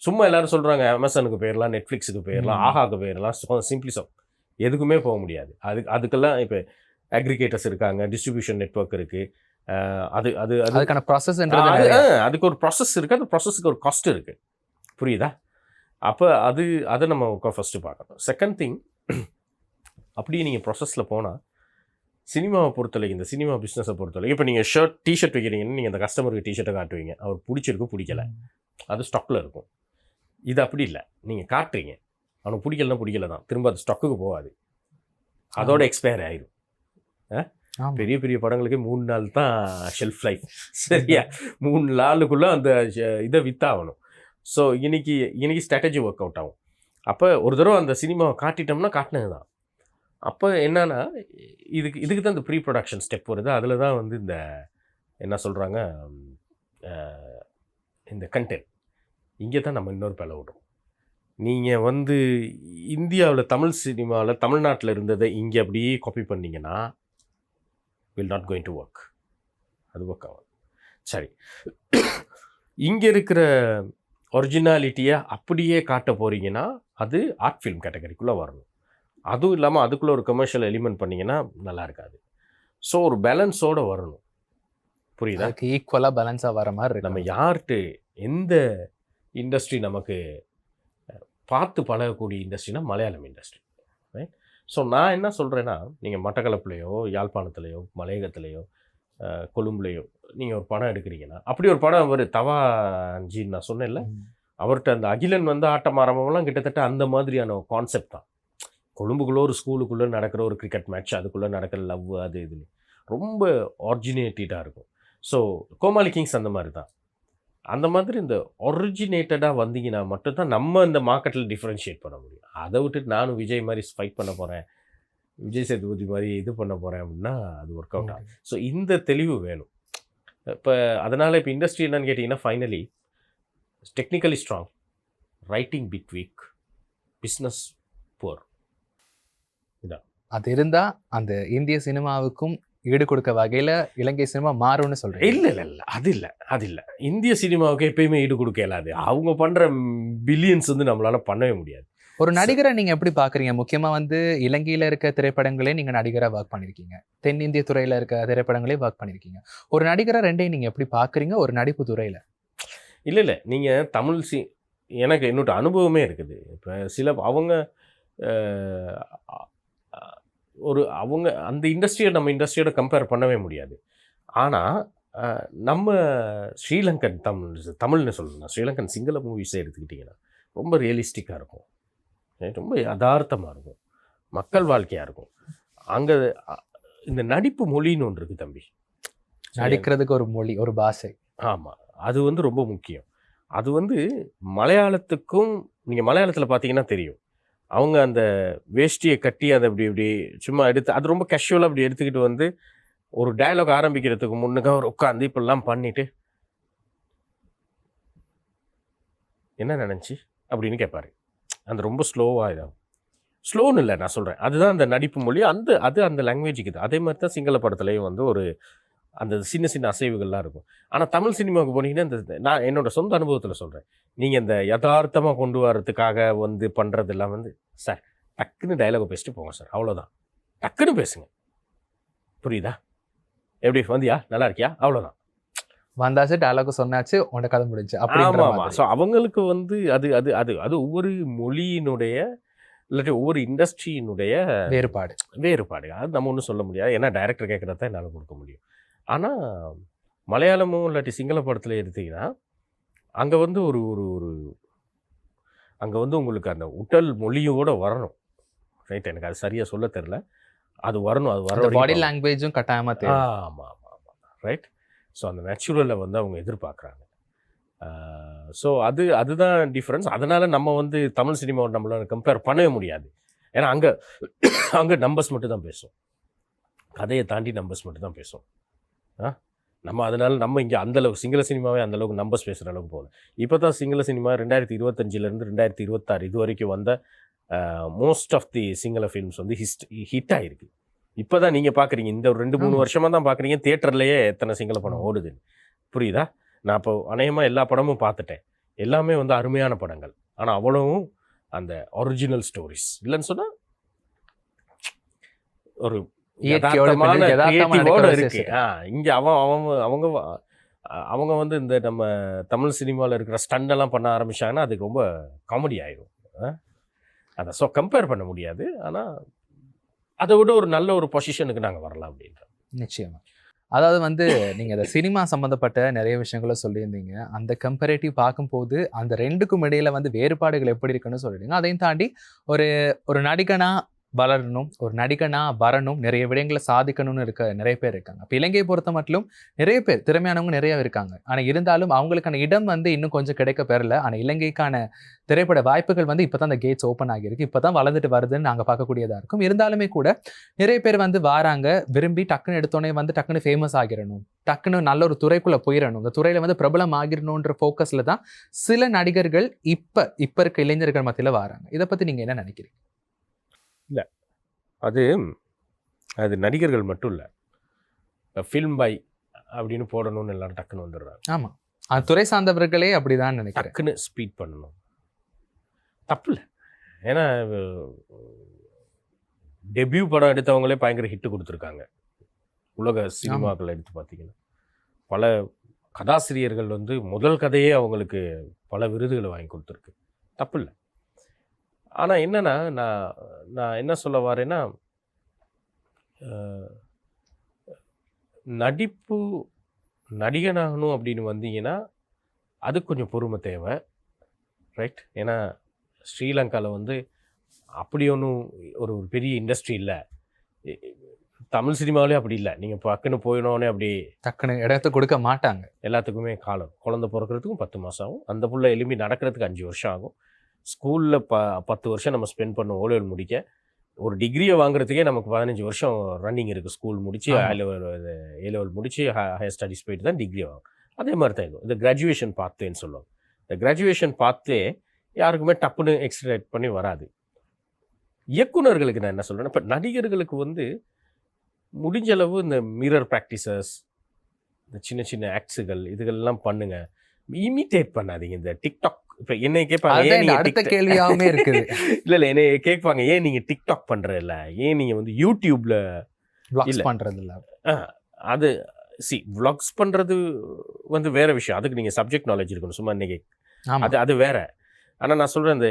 சும்மா எல்லாரும் சொல்கிறாங்க அமேசானுக்கு போயிடலாம், நெட்ஃப்ளிக்ஸுக்கு போயிடலாம், ஆஹாக்கு போயிடலாம், சிம்பிளிசம் எதுக்குமே போக முடியாது. அதுக்கெல்லாம் இப்போ அக்ரிகேட்டர்ஸ் இருக்காங்க, டிஸ்ட்ரிபியூஷன் நெட்வொர்க் இருக்குது, அதுக்கான ப்ராசஸ் அதுக்கு ஒரு ப்ராசஸ் இருக்குது, அந்த ப்ராசஸுக்கு ஒரு காஸ்ட் இருக்குது, புரியுதா? அப்போ அதை நம்ம ஃபஸ்ட்டு பார்க்கணும். செகண்ட் திங், அப்படியே நீங்கள் ப்ராசஸில் போனால் சினிமாவை பொறுத்தவரைக்கும், இந்த சினிமா பிஸ்னஸை பொறுத்தவரைக்கும், இப்போ நீங்கள் டிஷர்ட் வைக்கிறீங்கன்னு நீங்கள் அந்த கஸ்டமருக்கு டிஷர்ட்டை காட்டுவீங்க, அவர் பிடிச்சிருக்கும் பிடிக்கலை, அது ஸ்டாக்கில் இருக்கும். இது அப்படி இல்லை, நீங்கள் காட்டுறீங்க, அவனுக்கு பிடிக்கல தான், திரும்ப அது ஸ்டாக்குக்கு போகாது, அதோட எக்ஸ்பயர் ஆயிடும். பெரிய பெரிய படங்களுக்கு 3 நாள் தான் ஷெல்ஃப் லைஃப், சரியா? 3 நாளுக்குள்ளே அந்த இதை வித்தாகணும். ஸோ இன்னைக்கு ஸ்ட்ராட்டஜி ஒர்க் அவுட் ஆகும். அப்போ ஒரு தடவை அந்த சினிமாவை காட்டிட்டோம்னா காட்டினது தான். அப்போ என்னன்னா, இதுக்கு தான் இந்த ப்ரீ ப்ரொடக்ஷன் ஸ்டெப் வருது. அதில் தான் வந்து இந்த என்ன சொல்கிறாங்க, இந்த கண்டென்ட் இங்கே தான் நம்ம இன்னொரு பிளவு விடுறோம். நீங்கள் வந்து இந்தியாவில் தமிழ் சினிமாவில் தமிழ்நாட்டில் இருந்ததை இங்கே அப்படியே காப்பி பண்ணிங்கன்னா will not going to work, அது ஒர்க் ஆகும். சரி, இங்கே இருக்கிற ஒரிஜினாலிட்டியை அப்படியே காட்ட போகிறீங்கன்னா அது ஆர்ட் ஃபில்ம் கேட்டகரிக்குள்ளே வரணும். அதுவும் இல்லாமல் அதுக்குள்ளே ஒரு கமர்ஷியல் எலிமெண்ட் பண்ணிங்கன்னா நல்லா இருக்காது. ஸோ ஒரு பேலன்ஸோடு வரணும், புரியுதா? ஈக்குவலாக பேலன்ஸாக வர மாதிரி இருக்கு. நம்ம யார்கிட்ட எந்த இண்டஸ்ட்ரி நமக்கு பார்த்து பழகக்கூடிய இண்டஸ்ட்ரினா மலையாளம் இண்டஸ்ட்ரி, ரைட்? ஸோ நான் என்ன சொல்கிறேன்னா, நீங்கள் மட்டக்களப்புலையோ யாழ்ப்பாணத்துலேயோ மலையகத்துலேயோ கொழும்புலையோ நீங்கள் ஒரு படம் எடுக்கிறீங்கன்னா, அப்படி ஒரு படம் அவர் தவாஞ்சின்னு நான் சொன்னேன்ல, அவர்கிட்ட அந்த அகிலன் வந்து ஆட்டம் ஆரம்பம்லாம் கிட்டத்தட்ட அந்த மாதிரியான ஒரு கான்செப்ட் தான். கொழும்புக்குள்ளே ஒரு ஸ்கூலுக்குள்ளே நடக்கிற ஒரு கிரிக்கெட் மேட்ச், அதுக்குள்ளே நடக்கிற லவ், அது இதுன்னு ரொம்ப ஆரிஜினேட்டடாக இருக்கும். ஸோ கோமாளி கிங்ஸ் அந்த மாதிரி தான். அந்த மாதிரி இந்த ஒரிஜினேட்டடாக வந்தீங்கன்னா மட்டும்தான் நம்ம இந்த மார்க்கெட்டில் டிஃப்ரென்ஷியேட் பண்ண முடியும். அதை விட்டுட்டு நானும் விஜய் மாதிரி ஃபைட் பண்ண போகிறேன், விஜய் சேதுபதி மாதிரி இது பண்ண போகிறேன் அப்படின்னா அது ஒர்க் அவுட் ஆகும். ஸோ இந்த தெளிவு வேணும். இப்போ அதனால் இப்போ இண்டஸ்ட்ரி என்னன்னு கேட்டிங்கன்னா, finally technically strong, writing bit week, business poor. அது இருந்தால் அந்த இந்திய சினிமாவுக்கும் ஈடு கொடுக்க வகையில இலங்கை சினிமா மாறும்னு சொல்றீங்க? இல்ல அது இல்ல. இந்திய சினிமாவுக்கு எப்பயுமே ஈடு கொடுக்க இயலாது. அவங்க பண்ற பில்லியன்ஸ் வந்து நம்மளால பண்ணவே முடியாது. ஒரு நடிகரை நீங்க எப்படி பாக்குறீங்க? முக்கியமா வந்து இலங்கையில இருக்க திரைப்படங்களே நீங்க நடிகரா ஒர்க் பண்ணிருக்கீங்க, தென்னிந்திய துறையில இருக்க திரைப்படங்களே ஒர்க் பண்ணிருக்கீங்க. ஒரு நடிகரா ரெண்டையும் நீங்க எப்படி பாக்குறீங்க ஒரு நடிப்பு துறையில? இல்ல நீங்க தமிழ் எனக்கு என்னோட அனுபவமே இருக்குது. இப்ப சில அவங்க அவங்க அந்த இண்டஸ்ட்ரியை நம்ம இண்டஸ்ட்ரியோட கம்பேர் பண்ணவே முடியாது. ஆனால் நம்ம ஸ்ரீலங்கன் தமிழ்னு சொல்லணும், ஸ்ரீலங்கன் சிங்கள மூவிஸை எடுத்துக்கிட்டிங்கன்னா ரொம்ப ரியலிஸ்டிக்காக இருக்கும், ரொம்ப யதார்த்தமாக இருக்கும், மக்கள் வாழ்க்கையாக இருக்கும். அங்கே இந்த நடிப்பு மொழின்னு ஒன்று இருக்குது தம்பி. நடிக்கிறதுக்கு ஒரு மொழி, ஒரு பாஷை. ஆமாம், அது வந்து ரொம்ப முக்கியம். அது வந்து மலையாளத்துக்கும், நீங்கள் மலையாளத்தில் பார்த்தீங்கன்னா தெரியும், அவங்க அந்த வேஷ்டியை கட்டி அதை இப்படி இப்படி சும்மா எடுத்து அது ரொம்ப கேஷுவலாக அப்படி எடுத்துக்கிட்டு வந்து ஒரு டயலாக் ஆரம்பிக்கிறதுக்கு முன்னுக்கு அவர் உட்காந்து இப்படிலாம் பண்ணிட்டு என்ன நினச்சி அப்படின்னு கேட்பாரு. அந்த ரொம்ப ஸ்லோவாக இதாகும். ஸ்லோன்னு இல்லை நான் சொல்கிறேன், அதுதான் அந்த நடிப்பு மொழி. அந்த லாங்குவேஜுக்கு இது. அதே மாதிரி தான் சிங்கள படத்துலேயும் வந்து ஒரு அந்த சின்ன சின்ன அசைவுகள்லாம் இருக்கும். ஆனால் தமிழ் சினிமாவுக்கு போனீங்கன்னா இந்த நான் என்னோட சொந்த அனுபவத்தில் சொல்கிறேன், நீங்கள் இந்த யதார்த்தமாக கொண்டு வரதுக்காக வந்து பண்ணுறதெல்லாம் வந்து சார் டக்குன்னு டயலாக பேசிட்டு போங்க சார், அவ்வளோதான். டக்குன்னு பேசுங்க, புரியுதா? எப்படி வந்தியா, நல்லா இருக்கியா, அவ்வளோதான். வந்தாச்சு, டயலாக் சொன்னாச்சு, உன்னோட கதை முடிஞ்சு. ஆமாம் ஆமாம். ஸோ அவங்களுக்கு வந்து அது அது அது அது ஒவ்வொரு மொழியினுடைய இல்லாட்டி ஒவ்வொரு இண்டஸ்ட்ரியினுடைய வேறுபாடு. அது நம்ம ஒன்றும் சொல்ல முடியாது, ஏன்னா டைரக்டர் கேட்குறத என்னால் கொடுக்க முடியும். ஆனால் மலையாளமும் இல்லாட்டி சிங்கள படத்தில் எடுத்திங்கன்னா அங்கே வந்து ஒரு ஒரு ஒரு அங்கே வந்து உங்களுக்கு அந்த உடல் மொழியோடு வரணும், ரைட்? எனக்கு அது சரியாக சொல்ல தெரில, அது வரணும். அது வர பாடி லாங்குவேஜும் கட்டாயமாக தேவை. ஆமாம் ஆமாம் ஆமாம், ரைட். ஸோ அந்த நேச்சுரலை வந்து அவங்க எதிர்பார்க்குறாங்க. ஸோ அதுதான் டிஃப்ரென்ஸ். அதனால் நம்ம வந்து தமிழ் சினிமாவை நம்மளால கம்பேர் பண்ணவே முடியாது. ஏன்னா அங்கே நம்பர்ஸ் மட்டும் தான் பேசும், கதையை தாண்டி நம்பர்ஸ் மட்டும் தான் பேசும். நம்ம அதனால் நம்ம இங்கே அந்தளவுக்கு சிங்கள சினிமாவே அந்தளவுக்கு நம்பர்ஸ் பேசுகிற அளவுக்கு போகல. இப்போ தான் சிங்கள சினிமா 2025 2026 இது வரைக்கும் வந்த most of the Sinhala films வந்து ஹிட் ஆகிருக்கு. இப்போ தான் நீங்கள் பார்க்குறீங்க, இந்த ஒரு 2-3 வருஷமாக தான் பார்க்குறீங்க தியேட்டர்லேயே எத்தனை சிங்கள படம் ஓடுதுன்னு, புரியுதா? நான் இப்போ அநேகமாக எல்லா படமும் பார்த்துட்டேன், எல்லாமே வந்து அருமையான படங்கள். ஆனால் அவ்வளவும் அந்த ஒரிஜினல் ஸ்டோரிஸ் இல்லைன்னு சொன்னால் ஒரு யதார்த்தமான கிரியேட்டிவோட இருக்கு. இங்கே அவங்க வந்து இந்த நம்ம தமிழ் சினிமாவில் இருக்கிற ஸ்டண்டெல்லாம் பண்ண ஆரம்பிச்சாங்கன்னா அது ரொம்ப காமெடி ஆயிடும். அதை ஸோ கம்பேர் பண்ண முடியாது. ஆனால் அதை விட ஒரு நல்ல ஒரு பொசிஷனுக்கு நாங்கள் வரலாம் அப்படின்ற. நிச்சயமா. அதாவது வந்து நீங்கள் அந்த சினிமா சம்மந்தப்பட்ட நிறைய விஷயங்கள சொல்லியிருந்தீங்க. அந்த கம்பேரேட்டிவ் பார்க்கும்போது அந்த ரெண்டுக்கும் இடையில வந்து வேறுபாடுகள் எப்படி இருக்குன்னு சொல்லிடுங்க. அதையும் தாண்டி ஒரு நடிகனா வளரணும், ஒரு நடிகனா வரணும், நிறைய விடயங்களை சாதிக்கணும்னு நிறைய பேர் இருக்காங்க. அப்போ இலங்கையை பொறுத்த மட்டும் நிறைய பேர் திறமையானவங்க நிறைய இருக்காங்க. ஆனால் இருந்தாலும் அவங்களுக்கான இடம் வந்து இன்னும் கொஞ்சம் கிடைக்க பெறல. ஆனால் இலங்கைக்கான திரைப்பட வாய்ப்புகள் வந்து இப்போ தான் அந்த கேட்ஸ் ஓப்பன் ஆகியிருக்கு, இப்போ தான் வளர்ந்துட்டு வருதுன்னு நாங்கள் பார்க்கக்கூடியதாக இருக்கும். இருந்தாலுமே கூட நிறைய பேர் வந்து வாராங்க, விரும்பி டக்குன்னு எடுத்தோடனே வந்து டக்குன்னு ஃபேமஸ் ஆகிடணும், டக்குன்னு நல்ல ஒரு துறைக்குள்ளே போயிடணும், இந்த துறையில் வந்து பிரபலம் ஆகிடணுன்ற ஃபோக்கஸில் தான் சில நடிகர்கள் இப்போ இருக்க இளைஞர்கள் மத்தியில் வராங்க. இதை பற்றி நீங்கள் என்ன நினைக்கிறீங்க? இல்லை, அது நடிகர்கள் மட்டும் இல்லை, ஃபில்ம் பாய் அப்படின்னு போடணும்னு எல்லாரும் டக்குன்னு வந்துடுறாங்க. ஆமாம், அது துறை சார்ந்தவர்களே அப்படிதான் நினைக்கிறேன். டக்குன்னு ஸ்பீட் பண்ணணும், தப்பு இல்லை. ஏன்னா டெபியூ படம் எடுத்தவங்களே பயங்கர ஹிட்டு கொடுத்துருக்காங்க. உலக சினிமாக்கள் எடுத்து பார்த்தீங்கன்னா பல கதாசிரியர்கள் வந்து முதல் கதையே அவங்களுக்கு பல விருதுகளை வாங்கி கொடுத்துருக்கு, தப்பு இல்லை. ஆனால் என்னன்னா நான் என்ன சொல்ல வரேன்னா, நடிகனாகணும் அப்படின்னு வந்தீங்கன்னா அது கொஞ்சம் பொறுமை தேவை, ரைட்? ஏன்னா ஸ்ரீலங்காவில் வந்து அப்படி ஒன்றும் ஒரு பெரிய இண்டஸ்ட்ரி இல்லை. தமிழ் சினிமாவிலே அப்படி இல்லை, நீங்கள் பக்குன்னு போயிடனோடனே அப்படி டக்குன்னு இடத்த கொடுக்க மாட்டாங்க. எல்லாத்துக்குமே காலம், குழந்தை பிறக்கிறதுக்கும் 10 மாதம் ஆகும், அந்த புள்ள எலும்பி நடக்கிறதுக்கு 5 வருஷம் ஆகும். ஸ்கூலில் 10 வருஷம் நம்ம ஸ்பெண்ட் பண்ண ஓலெவல் முடிக்க, ஒரு டிகிரியை வாங்குறதுக்கே நமக்கு 15 வருஷம் ரன்னிங் இருக்குது. ஸ்கூல் முடித்து ஏ லெவல் முடித்து ஹையர் ஸ்டடீஸ் போயிட்டு தான் டிகிரி வாங்கும். அதே மாதிரி தான் இருக்கும் இந்த கிராஜுவேஷன் பாத்தேன்னு சொல்லுவாங்க. இந்த கிராஜுவேஷன் பாத்தே யாருக்குமே டப்புன்னு எக்ஸ்ட்ரேட் பண்ணி வராது. இயக்குனர்களுக்கு நான் என்ன சொல்கிறேன்னா, இப்போ நடிகர்களுக்கு வந்து முடிஞ்ச அளவு இந்த மிரர் ப்ராக்டிசஸ், இந்த சின்ன சின்ன ஆக்ட்ஸுகள் இதுகள்லாம் பண்ணுங்க. இமிட்டேட் பண்ணாதீங்க. இந்த டிக்டாக் இப்போ என்னை கேட்பாங்க, அதுதான் ஏன் இந்த நீங்கள் அடுத்த கேள்வியாகவே இருக்குது. இல்லை என்னை கேட்பாங்க, ஏன் நீங்கள் டிக்டாக் பண்ணுறதில்ல, ஏன் நீங்கள் வந்து யூடியூப்பில் vlogs இல்ல. பண்றது இல்ல. அது vlogs பண்ணுறது வந்து வேற விஷயம். அதுக்கு நீங்கள் சப்ஜெக்ட் நாலேஜ் இருக்கணும். சும்மா இன்னைக்கு ஆமா. அது வேற. ஆனால் நான் சொல்கிறேன், இந்த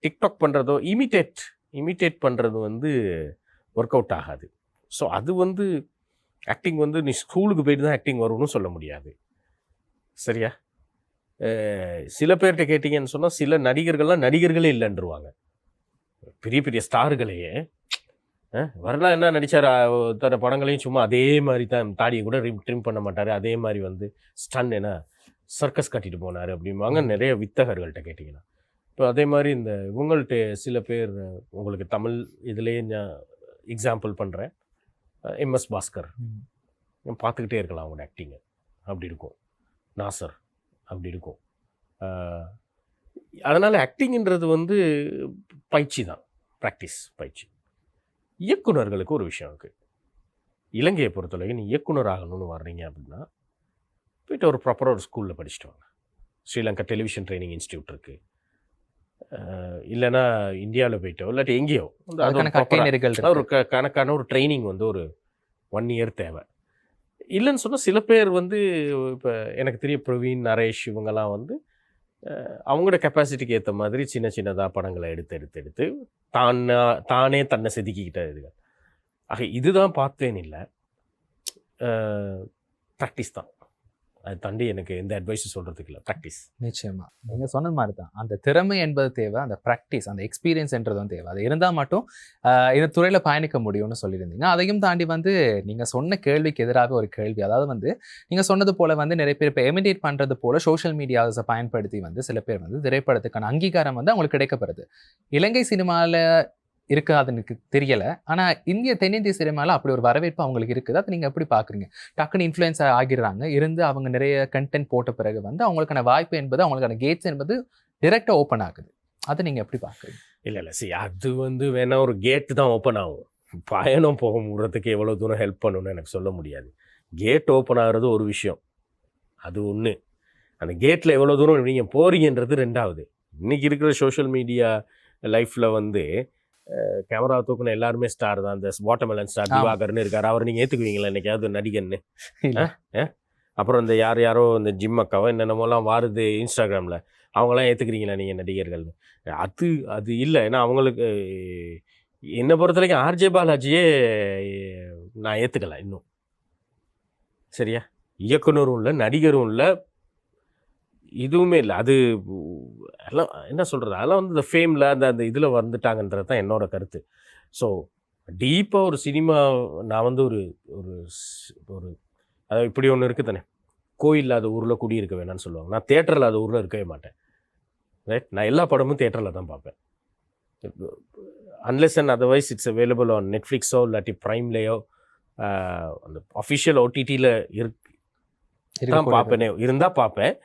டிக்டாக் பண்ணுறதோ இமிட்டேட் பண்ணுறது வந்து ஒர்க் அவுட் ஆகாது. ஸோ அது வந்து ஆக்டிங் வந்து நீ ஸ்கூலுக்கு போயிட்டு தான் ஆக்டிங் வரும்னு சொல்ல முடியாது. சரியா? சில பேர்கிட்ட கேட்டிங்கன்னு சொன்னால் சில நடிகர்கள்லாம் நடிகர்களே இல்லைன்றுவாங்க. பெரிய பெரிய ஸ்டார்களையே வரலாம் என்ன நடித்தார், தர படங்களையும் சும்மா அதே மாதிரி தான், தாடியை கூட ட்ரிம் பண்ண மாட்டார், அதே மாதிரி வந்து ஸ்டன் என்ன சர்க்கஸ் கட்டிட்டு போனார் அப்படிம்பாங்க நிறைய வித்தகர்கள்ட்ட கேட்டிங்கன்னா. இப்போ அதே மாதிரி இந்த இவங்கள்ட்ட சில பேர், உங்களுக்கு தமிழ் இதுலேயே நான் எக்ஸாம்பிள் பண்ணுறேன், எம்எஸ் பாஸ்கர் பார்த்துக்கிட்டே இருக்கலாம் அவங்களோட ஆக்டிங்கு. அப்படி இருக்கும். நாசர் அப்படி இருக்கும். அதனால் ஆக்டிங்கிறது வந்து பயிற்சி தான், ப்ராக்டிஸ் பயிற்சி. இயக்குனர்களுக்கு ஒரு விஷயம் இருக்குது. இலங்கையை பொறுத்தவரைக்கும் நீ இயக்குனர் ஆகணும்னு வர்றீங்க அப்படின்னா போய்ட்டு ஒரு ப்ராப்பராக ஒரு ஸ்கூலில் படிச்சுட்டு வாங்க. ஸ்ரீலங்கா டெலிவிஷன் ட்ரைனிங் இன்ஸ்டியூட் இருக்குது. இல்லைன்னா இந்தியாவில் போயிட்டோ இல்லாட்டி எங்கேயோ ஒரு கணக்கான ஒரு ட்ரைனிங் வந்து ஒரு 1 year தேவை. இல்லைன்னு சொன்னால் சில பேர் வந்து இப்போ எனக்கு தெரிய பிரவீன், நரேஷ் இவங்கெல்லாம் வந்து அவங்களோட கெப்பாசிட்டிக்கு ஏற்ற மாதிரி சின்ன சின்னதாக படங்களை எடுத்து தானே தன்னை செதுக்கிக்கிட்ட இதுங்க. ஆக இதுதான் பார்த்தேன் இல்லை, ப்ராக்டிஸ் தான். அதை தாண்டி எனக்கு எந்த அட்வைஸும் சொல்கிறதுக்கு இல்லை, ப்ராக்டிஸ். நிச்சயமா நீங்கள் சொன்னது மாதிரி தான், அந்த திறமை என்பது தேவை, அந்த ப்ராக்டிஸ், அந்த எக்ஸ்பீரியன்ஸ்ன்றதும் தேவை. அது இருந்தால் மட்டும் இந்த துறையில் பயணிக்க முடியும்னு சொல்லியிருந்தீங்க. அதையும் தாண்டி வந்து நீங்கள் சொன்ன கேள்விக்கு எதிராக ஒரு கேள்வி, அதாவது வந்து நீங்கள் சொன்னது போல் வந்து நிறைய பேர் இப்போ எமிடேட் பண்ணுறது போல் சோஷியல் மீடியாஸை பயன்படுத்தி வந்து சில பேர் வந்து திரைப்படத்துக்கான அங்கீகாரம் வந்து அவங்களுக்கு கிடைக்கப்படுது. இலங்கை சினிமாவில் இருக்கு அது எனக்கு தெரியலை, ஆனால் தென்னிந்திய சினிமாவில் அப்படி ஒரு வரவேற்பு அவங்களுக்கு இருக்குது. அதை நீங்கள் எப்படி பார்க்குறீங்க? டக்குன்னு இன்ஃப்ளூயன்ஸ் ஆகிடுறாங்க, இருந்து அவங்க நிறைய கண்டென்ட் போட்ட பிறகு வந்து அவங்களுக்கான வாய்ப்பு என்பது, அவங்களுக்கான கேட்ஸ் என்பது டிரெக்டாக ஓப்பன் ஆகுது. அதை நீங்கள் எப்படி பார்க்குறீங்க? இல்லை அது வந்து வேணா ஒரு கேட்டு தான் ஓப்பன் ஆகும். பயணம் போக முடியறதுக்கு எவ்வளோ தூரம் ஹெல்ப் பண்ணணும்னு எனக்கு சொல்ல முடியாது. கேட் ஓப்பன் ஆகிறது ஒரு விஷயம், அது ஒன்று. அந்த கேட்டில் எவ்வளோ தூரம் நீங்கள் போகிறீங்கன்றது ரெண்டாவது. இன்றைக்கி இருக்கிற சோஷியல் மீடியா லைஃப்பில் வந்து கேமரா தூக்குன எல்லாருமே ஸ்டார் தான். இந்த வாட்டர்மெலன் ஸ்டார் திவாகர்னு இருக்கார், அவர் நீங்கள் ஏற்றுக்குவீங்களா என்னைக்காவது நடிகன்னு? அப்புறம் இந்த யாரோ இந்த ஜிம் அக்காவோ என்னென்னமோலாம் வாருது இன்ஸ்டாகிராமில், அவங்களாம் ஏற்றுக்கிறீங்களா நீங்கள் நடிகர்கள்? அது இல்லை. ஏன்னா அவங்களுக்கு என்னை பொறுத்த வரைக்கும் ஆர்ஜே பாலாஜியே நான் ஏற்றுக்கலை இன்னும். சரியா? இயக்குனரும் இல்லை, நடிகரும் இல்லை, இதுவுமே இல்லை. அது எல்லாம் என்ன சொல்கிறது, அதெல்லாம் வந்து இந்த ஃபேமில் அந்த இதில் வந்துட்டாங்கன்றது தான் என்னோடய கருத்து. ஸோ டீப்பாக ஒரு சினிமா நான் வந்து ஒரு ஒரு அதாவது இப்படி ஒன்று இருக்குது தானே, கோயில் இல்லாத ஊரில் குடியிருக்க வேணான்னு சொல்லுவாங்க. நான் தேட்டரில் இல்லாத ஊரில் இருக்கவே மாட்டேன். ரைட்? நான் எல்லா படமும் தேட்டரில் தான் பார்ப்பேன். Unless and otherwise it's available on நெட்ஃப்ளிக்ஸோ இல்லாட்டி ப்ரைம்லேயோ அந்த அஃபிஷியல் ஓடிடியில் தான் பார்ப்பேனே, இருந்தால் பார்ப்பேன்.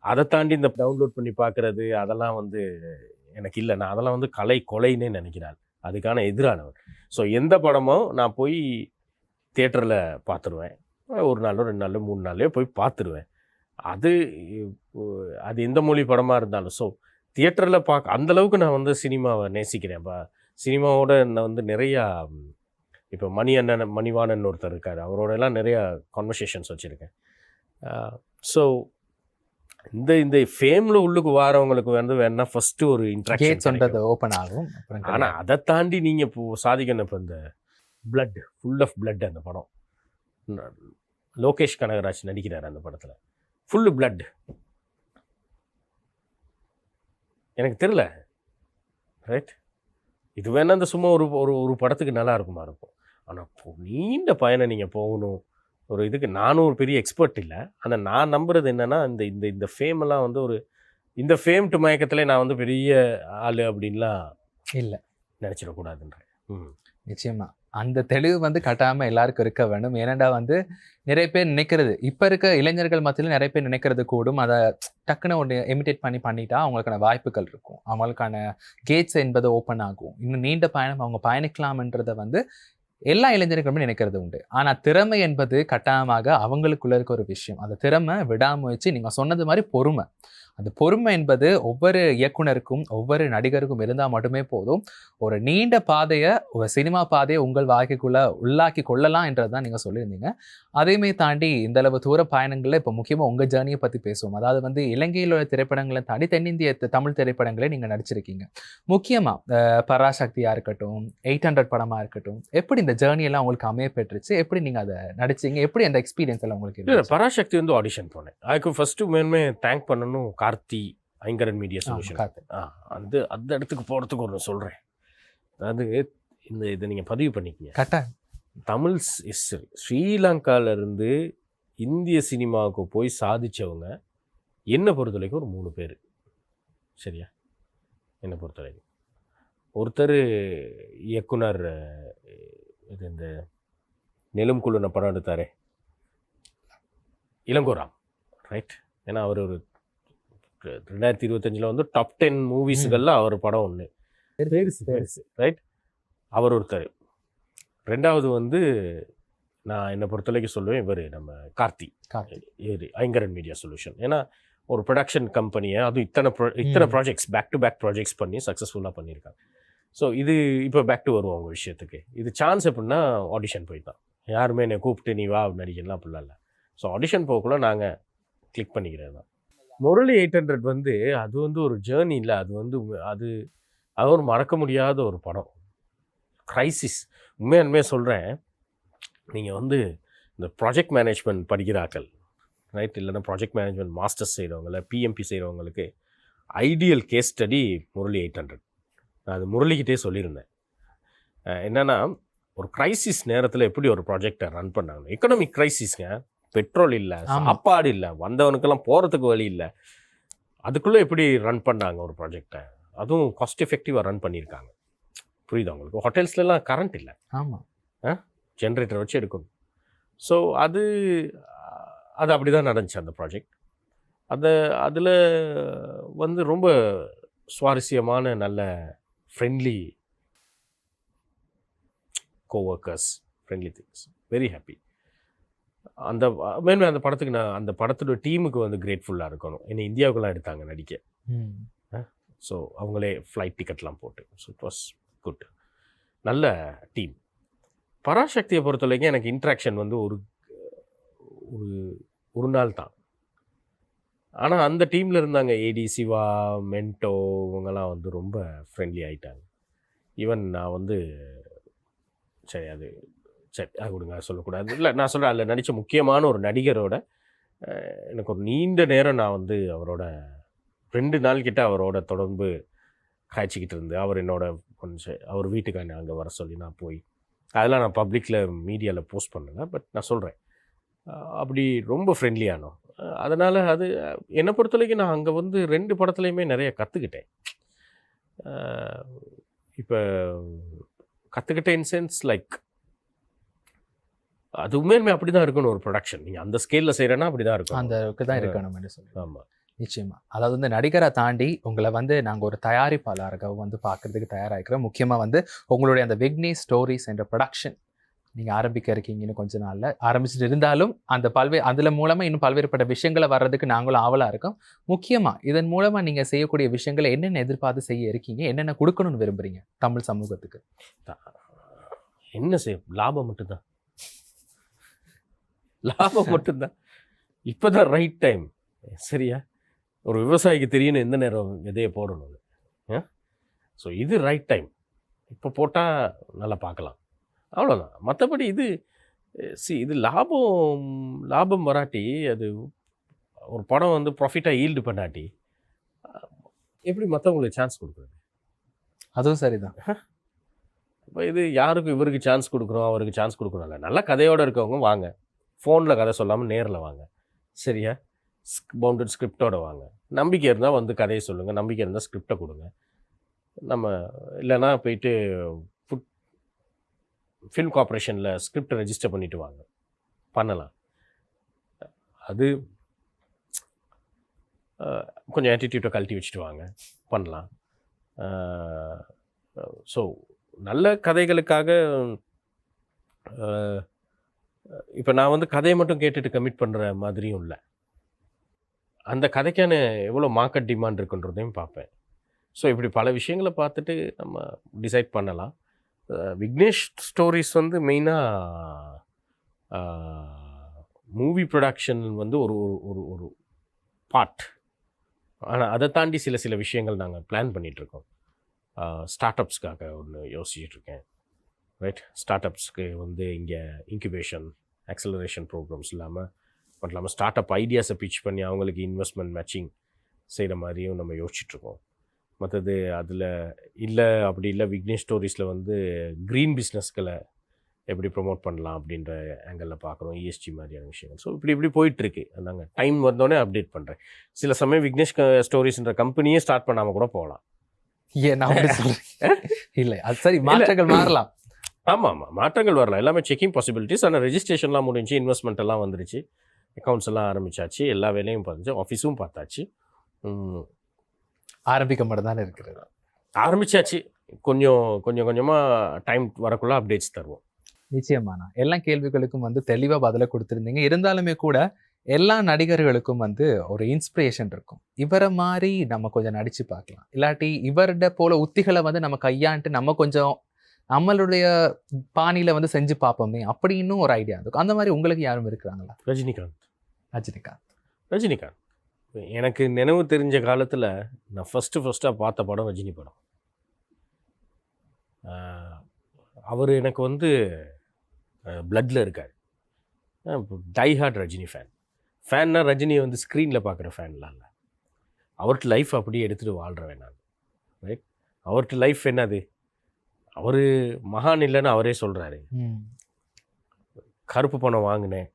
அதை தாண்டி இந்த டவுன்லோட் பண்ணி பார்க்குறது அதெல்லாம் வந்து எனக்கு இல்லை. நான் அதெல்லாம் வந்து கொலைன்னே நினைக்கிறாள், அதுக்கான எதிரானவர். ஸோ எந்த படமோ நான் போய் தியேட்டரில் பார்த்துருவேன். 1 நாளோ 2 நாளோ 3 நாள்லையோ போய் பார்த்துருவேன். அது எந்த மொழி படமாக இருந்தாலும். ஸோ தியேட்டரில் அந்தளவுக்கு நான் வந்து சினிமாவை நேசிக்கிறேன். சினிமாவோட நான் வந்து நிறையா இப்போ மணிவாணன் ஒருத்தர் இருக்கார், அவரோடலாம் நிறையா கான்வர்சேஷன்ஸ் வச்சுருக்கேன். ஸோ இந்த ஃபேமில் உள்ளுக்கு வாரவங்களுக்கு வந்து வேணா ஃபஸ்ட்டு ஒரு இன்ட்ராக்ஷன் ஓப்பன் ஆகும். ஆனால் அதை தாண்டி நீங்கள் இப்போ சாதிக்கணும். இப்போ இந்த பிளட், ஃபுல் ஆஃப் பிளட், அந்த படம் லோகேஷ் கனகராஜ் நடிக்கிறார் அந்த படத்தில், ஃபுல்லு பிளட். எனக்கு தெரியல, ரைட்? இது வேணா இந்த சும்மா ஒரு படத்துக்கு நல்லா இருக்குமா இருக்கும். ஆனால் நீண்ட பயணம் நீங்கள் போகணும் ஒரு இதுக்கு. நானும் ஒரு பெரிய எக்ஸ்பர்ட் இல்லை, ஆனால் நான் நம்புறது என்னென்னா இந்த ஃபேமெல்லாம் வந்து இந்த ஃபேம் டு மயக்கத்திலே நான் வந்து பெரிய ஆள் அப்படின்லாம் இல்லை நினச்சிடக்கூடாதுன்றேன். நிச்சயமா அந்த தெளிவு வந்து கட்டாமல் எல்லாருக்கும் இருக்க வேண்டும். ஏனண்டா வந்து நிறைய பேர் நினைக்கிறது, இப்போ இருக்க இளைஞர்கள் மத்தியில் நிறைய பேர் நினைக்கிறது கூடும், அதை டக்குன்னு ஒன்று இமிட்டேட் பண்ணிட்டா அவங்களுக்கான வாய்ப்புகள் இருக்கும், அவங்களுக்கான கேட்ஸ் என்பது ஓப்பன் ஆகும், இன்னும் நீண்ட பயணம் அவங்க பயணிக்கலாம்ன்றதை வந்து எல்லா இளைஞர்களுமே நினைக்கிறது உண்டு. ஆனா திறமை என்பது கட்டாயமாக அவங்களுக்குள்ள இருக்க ஒரு விஷயம். அந்த திறமை, விடாமுயற்சி, நீங்க சொன்னது மாரி பொறுமை. அந்த பொறுமை என்பது ஒவ்வொரு இயக்குனருக்கும், ஒவ்வொரு நடிகருக்கும் இருந்தா மட்டுமே போதும். ஒரு நீண்ட பாதைய, ஒரு சினிமா பாதைய உங்கள் வாழ்க்கைக்குள்ள உள்ளாக்கி கொள்ளலாம் என்றதான் நீங்க சொல்லியிருந்தீங்க. அதையுமே தாண்டி இந்த அளவு தூர பயணங்கள்ல இப்ப முக்கியமா உங்க ஜர்னிய பத்தி பேசுவோம். அதாவது வந்து இலங்கையில உள்ள திரைப்படங்கள தாண்டி தென்னிந்திய தமிழ் திரைப்படங்களே நீங்க நடிச்சிருக்கீங்க. முக்கியமா பராசக்தியா இருக்கட்டும், 800 படமா இருக்கட்டும், எப்படி இந்த ஜர்னி எல்லாம் உங்களுக்கு அமைய பெற்றுச்சு? எப்படி நீங்க அத நடிச்சீங்க? எப்படி அந்த எக்ஸ்பீரியன்ஸ் எல்லாம் உங்களுக்கு இல்ல இருந்துச்சு? பராசக்தி வந்து ஆடிஷன் போனேன். அதுக்கு ஃபர்ஸ்ட்டு மேன்மே தேங்க் பண்ணணும் கார்த்தி, ஐங்கரன் மீடியா சொல்யூஷன். காத்து. அந்த அந்த இடத்துக்கு போகிறதுக்கு ஒன்று சொல்கிறேன். அதாவது இதை நீங்கள் பதிவு பண்ணிக்கங்க. கட்டாயம். தமிழ் ஹிஸ்டரி ஸ்ரீலங்காவிலேருந்து இந்திய சினிமாவுக்கு போய் சாதிச்சவங்க என்னை பொறுத்த வரைக்கும் ஒரு 3 பேர். சரியா? என்னை பொறுத்த வரைக்கும் ஒருத்தர் இயக்குனர், இது இந்த நெலும் குழுன படம் எடுத்தாரே இளங்கோராம், ரைட்? ஏன்னா அவர் ஒரு 2025 வந்து டாப் 10 மூவிஸுகளில் அவர் படம் ஒன்று, ரைட்? அவர் ஒருத்தர். ரெண்டாவது வந்து நான் என்னை பொறுத்த வரைக்கும் சொல்லுவேன், இவர் நம்ம கார்த்தி, ஐங்கரன் மீடியா சொல்யூஷன். ஏன்னா ஒரு ப்ரொடக்ஷன் கம்பெனியை அதுவும் இத்தனை projects back to back projects பண்ணி சக்ஸஸ்ஃபுல்லாக பண்ணியிருக்காங்க. ஸோ இது இப்போ பேக் டு வருவோம் உங்கள் விஷயத்துக்கு. இது சான்ஸ் எப்படின்னா ஆடிஷன் போய் தான். யாருமே என்னை கூப்பிட்டு நீ வா நடிக்கலாம் அப்படிலாம் இல்லை. ஸோ ஆடிஷன் போகக்குள்ள நாங்கள் கிளிக் பண்ணிக்கிறது தான். முரளி 800 வந்து அது வந்து ஒரு ஜேர்னி இல்லை, அது வந்து அது அது ஒரு மறக்க முடியாத ஒரு படம். க்ரைசிஸ். உண்மையாக சொல்கிறேன், நீங்கள் வந்து இந்த ப்ராஜெக்ட் மேனேஜ்மெண்ட் படிக்கிறாக்கள், ரைட்? இல்லைன்னா ப்ராஜெக்ட் மேனேஜ்மெண்ட் மாஸ்டர்ஸ் செய்கிறவங்கள, பிஎம்பி செய்கிறவங்களுக்கு ஐடியல் கேஸ் ஸ்டடி முரளி 800. நான் அது முரளிக்கிட்டே சொல்லியிருந்தேன். என்னென்னா ஒரு க்ரைசிஸ் நேரத்தில் எப்படி ஒரு ப்ராஜெக்டை ரன் பண்ணாங்க. எக்கனாமிக் க்ரைசிஸ்ங்க, பெட்ரோல் இல்லை, சாப்பாடு இல்லை, வந்தவனுக்கெல்லாம் போகிறதுக்கு வழி இல்லை. அதுக்குள்ளே எப்படி ரன் பண்ணாங்க ஒரு ப்ராஜெக்டை, அதுவும் காஸ்ட் எஃபெக்டிவாக ரன் பண்ணியிருக்காங்க. புரியுதா உங்களுக்கு? ஹோட்டல்ஸ்லாம் கரண்ட் இல்லை, ஆமாம், ஜென்ரேட்டர் வச்சு எடுக்கணும். ஸோ அது அப்படி தான் நடந்துச்சு அந்த ப்ராஜெக்ட். அதில் வந்து ரொம்ப சுவாரஸ்யமான நல்ல friendly co-workers, friendly things, very happy. அந்த மேன்மே அந்த படத்துக்கு நான் அந்த படத்தோட டீமுக்கு வந்து கிரேட்ஃபுல்லாக இருக்கணும். என்னை இந்தியாவுக்குலாம் எடுத்தாங்க நடிக்க. ஸோ அவங்களே ஃப்ளைட் டிக்கெட்லாம் போட்டு. So it was good. நல்ல டீம். பராசக்தியை பொறுத்த வரைக்கும் எனக்கு இன்ட்ராக்ஷன் வந்து ஒரு நாள் தான். ஆனால் அந்த டீமில் இருந்தாங்க ஏடி சிவா, மென்டோ, இவங்கெல்லாம் வந்து ரொம்ப ஃப்ரெண்ட்லி ஆகிட்டாங்க. ஈவன் நான் வந்து சரி அது கொடுங்க சொல்லக்கூடாது இல்லை, நான் சொல்கிறேன் அதில் நடித்த முக்கியமான ஒரு நடிகரோட எனக்கு ஒரு நீண்ட நேரம் நான் வந்து அவரோட 2 நாள் கிட்ட அவரோட தொடர்பு காய்ச்சிக்கிட்டு இருந்து, அவர் என்னோட கொஞ்சம் அவர் வீட்டுக்கு அங்கே வர சொல்லி நான் போய் அதெல்லாம் நான் பப்ளிக்கில் மீடியாவில் போஸ்ட் பண்ணலை. பட் நான் சொல்கிறேன் அப்படி ரொம்ப ஃப்ரெண்ட்லியானோம். அதனால் அது என்னை பொறுத்த வரைக்கும் நான் அங்கே வந்து 2 படத்துலையுமே நிறைய கற்றுக்கிட்டேன். இப்போ கற்றுக்கிட்டேன் இன் சென்ஸ் லைக் அது உண்மையுமே அப்படி தான் இருக்கணும் ஒரு ப்ரொடக்ஷன். நீங்கள் அந்த ஸ்கேலில் செய்கிறேன்னா அப்படி தான் இருக்கும், அந்த தான் இருக்கணும் என்று சொல்லுங்கள். ஆமாம், நிச்சயமா. அதாவது வந்து நடிகரை தாண்டி உங்களை வந்து நாங்கள் ஒரு தயாரிப்பாளராக வந்து பார்க்கறதுக்கு தயாராகிறோம். முக்கியமாக வந்து உங்களுடைய அந்த விக்னேஷ் ஸ்டோரிஸ் என்ற ப்ரொடக்ஷன் நீங்கள் ஆரம்பிக்க இருக்கீங்க. இன்னும் கொஞ்ச நாளில் ஆரம்பிச்சுட்டு இருந்தாலும் அந்த அதில் மூலமாக இன்னும் பல்வேறுபட்ட விஷயங்களை வர்றதுக்கு நாங்களும் ஆவலாக இருக்கோம். முக்கியமாக இதன் மூலமாக நீங்கள் செய்யக்கூடிய விஷயங்களை என்னென்ன எதிர்பார்த்து செய்ய இருக்கீங்க, என்னென்ன கொடுக்கணும்னு விரும்புகிறீங்க தமிழ் சமூகத்துக்கு? என்ன செய்ய, லாபம் மட்டும்தான், லாபம் மட்டும்தான். இப்போ தான் ரைட் டைம். சரியா? ஒரு விவசாயிக்கு தெரியணும் எந்த நேரம் விதையை போடணும். ஸோ இது ரைட் டைம். இப்போ போட்டால் நல்லா பார்க்கலாம், அவ்வளோதான். மற்றபடி இது லாபம் வராட்டி, அது ஒரு படம் வந்து ப்ராஃபிட்டாக ஈல்டு பண்ணாட்டி எப்படி மற்றவங்களுக்கு சான்ஸ் கொடுக்குறது? அதுவும் சரிதான். இப்போ இது யாருக்கும் இவருக்கு சான்ஸ் கொடுக்குறோம் அவருக்கு சான்ஸ் கொடுக்குறோம் இல்லை. நல்ல கதையோடு இருக்கவங்க வாங்க, ஃபோனில் கதை சொல்லாமல் நேரில் வாங்க. சரியா? பவுண்டட் ஸ்கிரிப்டோட வாங்க. நம்பிக்கை இருந்தால் வந்து கதையை சொல்லுங்கள், நம்பிக்கை இருந்தால் ஸ்கிரிப்டை கொடுங்க. நம்ம இல்லைன்னா போயிட்டு ஃபில்ம் கார்பரேஷனில் ஸ்கிரிப்டை ரெஜிஸ்டர் பண்ணிவிட்டு வாங்க, பண்ணலாம். அது கொஞ்சம் ஆட்டிடியூட்டை கழட்டி வச்சுட்டு வாங்க, பண்ணலாம். ஸோ நல்ல கதைகளுக்காக இப்போ நான் வந்து கதையை மட்டும் கேட்டுட்டு கமிட் பண்ணுற மாதிரியும் இல்லை. அந்த கதைக்கான எவ்வளோ மார்க்கெட் டிமாண்ட் இருக்குன்றதையும் பார்ப்பேன். ஸோ இப்படி பல விஷயங்களை பார்த்துட்டு நம்ம டிசைட் பண்ணலாம். விக்னேஷ் ஸ்டோரிஸ் வந்து மெயினாக மூவி ப்ரொடக்ஷன் வந்து ஒரு ஒரு ஒரு பார்ட். ஆனால் அதை தாண்டி சில விஷயங்கள் நாங்கள் பிளான் பண்ணிகிட்ருக்கோம். ஸ்டார்ட் அப்ஸ்க்காக ஒன்று யோசிச்சுட்ருக்கேன். ரைட், ஸ்டார்ட் அப்ஸ்க்கு வந்து இங்கே இன்குபேஷன் ஆக்சலரேஷன் ப்ரோக்ராம்ஸ் மட்டும் இல்லாமல் ஸ்டார்ட் அப் ஐடியாஸை பிச் பண்ணி அவங்களுக்கு இன்வெஸ்ட்மெண்ட் மேட்சிங் செய்கிற மாதிரியும் நம்ம யோசிச்சுட்ருக்கோம். மற்றது அதில் அப்படி இல்லை விக்னேஷ் ஸ்டோரிஸில் வந்து க்ரீன் பிஸ்னஸ்களை எப்படி ப்ரொமோட் பண்ணலாம் அப்படின்ற ஆங்கிளில் பார்க்குறோம், இஎஸ்டி மாதிரியான விஷயங்கள். ஸோ இப்படி போயிட்டுருக்கு. நாங்கள் டைம் வந்தோடனே அப்டேட் பண்ணுறேன். சில சமயம் விக்னேஷ் ஸ்டோரிஸ்ன்ற கம்பெனியே ஸ்டார்ட் பண்ணாமல் கூட போகலாம். ஏன் நான் அப்படி சொல்றேன்? இல்லை, அது சரி, மாற்றங்கள் மாறலாம். ஆமாம், மாற்றங்கள் வரலாம். எல்லாமே செக்கிங் பாசிபிலிட்டிஸ். ஆனால் ரெஜிஸ்ட்ரேஷன்லாம் முடிஞ்சு, இன்வெஸ்ட்மெண்ட் எல்லாம் வந்துருச்சு, அக்கௌண்ட்ஸ் எல்லாம் ஆரம்பிச்சாச்சு, எல்லா வேலையும் பார்த்துச்சு, ஆஃபீஸும் பார்த்தாச்சு, ஆரம்பிக்க மட்டும் தானே இருக்கிறது. ஆரம்பிச்சாச்சு. கொஞ்சமாக டைம் வரக்குள்ள அப்டேட்ஸ் தருவோம். நிச்சயமாண்ணா, எல்லா கேள்விகளுக்கும் வந்து தெளிவாக பதிலை கொடுத்துருந்தீங்க. இருந்தாலுமே கூட எல்லா நடிகர்களுக்கும் வந்து ஒரு இன்ஸ்பிரேஷன் இருக்கும். இவரை மாதிரி நம்ம கொஞ்சம் நடிச்சு பார்க்கலாம், இல்லாட்டி இவர்கிட்ட போல உத்திகளை வந்து நம்ம கையாண்டு நம்ம கொஞ்சம் நம்மளுடைய பாணியில வந்து செஞ்சு பார்ப்போமே அப்படின்னு ஒரு ஐடியா இருக்கும். அந்த மாதிரி உங்களுக்கு யாரும் இருக்கிறாங்களா? ரஜினிகாந்த் எனக்கு நினைவு தெரிஞ்ச காலத்தில் நான் ஃபஸ்ட்டாக பார்த்த படம் ரஜினி படம். அவர் எனக்கு வந்து பிளட்டில் இருக்கார். டை ஹார்ட் ரஜினி ஃபேன்னா ரஜினியை வந்து ஸ்க்ரீனில் பார்க்குற ஃபேன்லாம் இல்லை. அவர்கிட்ட லைஃப் அப்படியே எடுத்துகிட்டு வாழ்கிறவன் நான். ரைட், அவர்கிட்ட லைஃப் என்னது, அவர் மகான் இல்லைன்னு அவரே சொல்கிறாரு. கருப்பு பணம் வாங்கினேன்,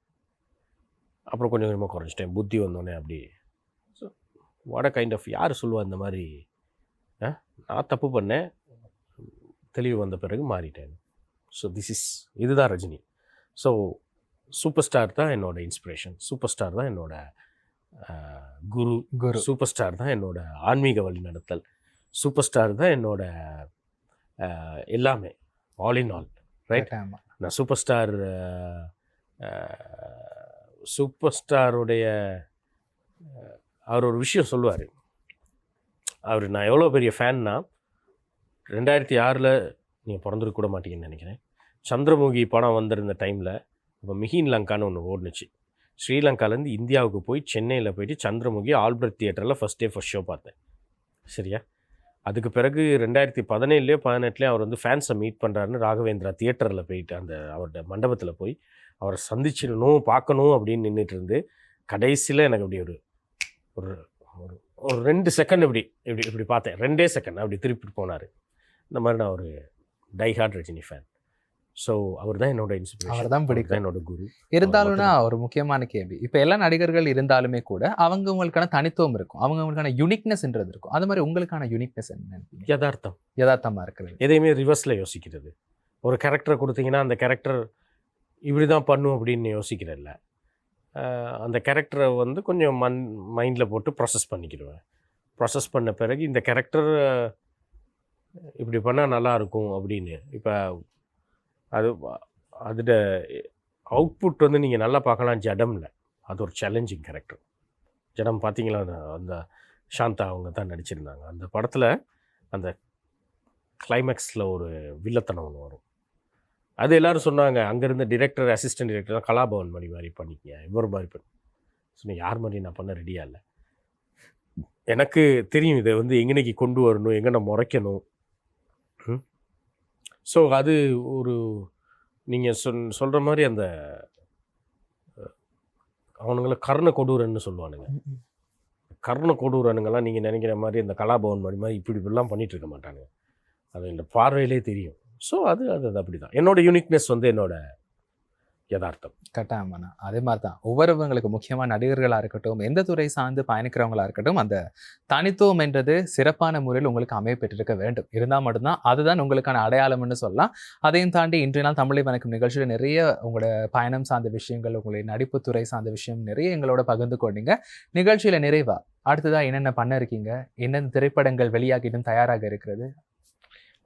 அப்புறம் கொஞ்சம் கொஞ்சமாக குறைச்சிட்டேன், புத்தி வந்தோடனே அப்படி. So what a kind of, யார் சொல்லுவா இந்த மாதிரி, நான் தப்பு பண்ணேன், தெளிவு வந்த பிறகு மாறிட்டேன். ஸோ இதுதான் ரஜினி. ஸோ சூப்பர் ஸ்டார் தான் என்னோட இன்ஸ்பிரேஷன், சூப்பர் ஸ்டார் தான் என்னோட குரு, சூப்பர் ஸ்டார் தான் என்னோட ஆன்மீக வழிநடத்தல், சூப்பர் ஸ்டார் தான் என்னோட எல்லாமே, ஆல் இன் ஆல். ரைட், நான் சூப்பர் ஸ்டாருடைய அவர் ஒரு விஷயம் சொல்லுவார். நான் எவ்வளோ பெரிய ஃபேன்னா, 2006 நீங்கள் பிறந்திருக்க கூட மாட்டீங்கன்னு நினைக்கிறேன். சந்திரமுகி படம் வந்திருந்த டைமில் இப்போ மிஹின் லங்கான்னு ஒன்று ஓடுனுச்சு. ஸ்ரீலங்காலேருந்து இந்தியாவுக்கு போய் சென்னையில் போயிட்டு சந்திரமுகி ஆல்பர்ட் தியேட்டரில் ஃபஸ்ட் ஷோ பார்த்தேன். சரியா, அதுக்கு பிறகு 2017 18 அவர் வந்து ஃபேன்ஸை மீட் பண்ணுறாருன்னு ராகவேந்திரா தியேட்டரில் போயிட்டு அந்த அவரோட மண்டபத்தில் போய் அவரை சந்திச்சிடணும், பார்க்கணும் அப்படின்னு நின்றுட்டு இருந்து, கடைசியில் எனக்கு அப்படி ஒரு ஒரு 2 செகண்ட் இப்படி பார்த்தேன், 2 செகண்ட் அப்படி திருப்பி போனார். இந்த மாதிரி நான் ஒரு die hard Rajini fan. So அவர் தான் என்னோட இன்ஸ்பிரேஷன், அவர் தான் பிடிக்கும், என்னோட குரு. இருந்தாலும்னா ஒரு முக்கியமான கேள்வி, இப்போ எல்லா நடிகர்கள் இருந்தாலுமே கூட அவங்களுக்கான தனித்துவம் இருக்கும், அவங்களுக்கான யூனிக்னஸ்ன்றது இருக்கும். அது மாதிரி உங்களுக்கான யூனிக்னஸ் என்ன? யதார்த்தமாக இருக்கிறது, எதையுமே ரிவர்ஸில் யோசிக்கிறது. ஒரு கேரக்டரை கொடுத்தீங்கன்னா அந்த கேரக்டர் இப்படி தான் பண்ணும் அப்படின்னு யோசிக்கிறதில்ல. அந்த கேரக்டரை வந்து கொஞ்சம் மைண்டில் போட்டு ப்ராசஸ் பண்ணிக்கிடுவேன். ப்ராசஸ் பண்ண பிறகு இந்த கேரக்டர் இப்படி பண்ணால் நல்லாயிருக்கும் அப்படின்னு. இப்போ அதோட அவுட்புட் வந்து நீங்கள் நல்லா பார்க்கலாம். ஜடம்ல அது ஒரு சேலஞ்சிங் கேரக்டர். ஜடம் பார்த்தீங்களா, அந்த சாந்தா அவங்க தான் நடிச்சிருந்தாங்க அந்த படத்தில். அந்த கிளைமேக்ஸில் ஒரு வில்லத்தனம் ஒன்று வரும். அது எல்லோரும் சொன்னாங்க, அங்கேருந்து டிரெக்டர், அசிஸ்டன்ட் டிரெக்டர் கலாபவன் மாதிரி பண்ணிக்கங்க, இவர் மாதிரி பண்ணி சொன்னேன். யார் மாதிரி நான் பண்ண ரெடியாக இல்லை. எனக்கு தெரியும் இதை வந்து எங்கனைக்கு கொண்டு வரணும், எங்கே நான் முறைக்கணும். ஸோ அது ஒரு நீங்கள் சொல்கிற மாதிரி அந்த அவனுங்களை கர்ண கொடூரன்னு சொல்லுவானுங்க. கர்ண கொடூரனுங்கெல்லாம் நீங்கள் நினைக்கிற மாதிரி அந்த கலாபவன் மாதிரி இப்படிலாம் பண்ணிகிட்டு இருக்க மாட்டானுங்க. அது இந்த பார்வையிலே தெரியும். ஸோ அது அப்படி தான் என்னோட யூனிக்னஸ் வந்து என்னோட யதார்த்தம். கட்டாயமாண்ணா, அதே மாதிரி தான் ஒவ்வொருவங்களுக்கு முக்கியமாக நடிகர்களாக இருக்கட்டும், எந்த துறை சார்ந்து பயணிக்கிறவங்களாக இருக்கட்டும், அந்த தனித்துவம் என்றது சிறப்பான முறையில் உங்களுக்கு அமையப்பெற்றிருக்க வேண்டும். இருந்தால் மட்டும்தான் அதுதான் உங்களுக்கான அடையாளம்னு சொல்லலாம். அதையும் தாண்டி இன்றைய நாள் தமிழை வணக்கம் நிகழ்ச்சியில் நிறைய உங்களோட பயணம் சார்ந்த விஷயங்கள், உங்களுடைய நடிப்புத்துறை சார்ந்த விஷயம் நிறைய எங்களோட பகிர்ந்து கொண்டீங்க. நிகழ்ச்சியில் நிறைவா அடுத்ததாக என்னென்ன பண்ண இருக்கீங்க, என்னென்ன திரைப்படங்கள் வெளியாகிட்டும் தயாராக இருக்கிறது?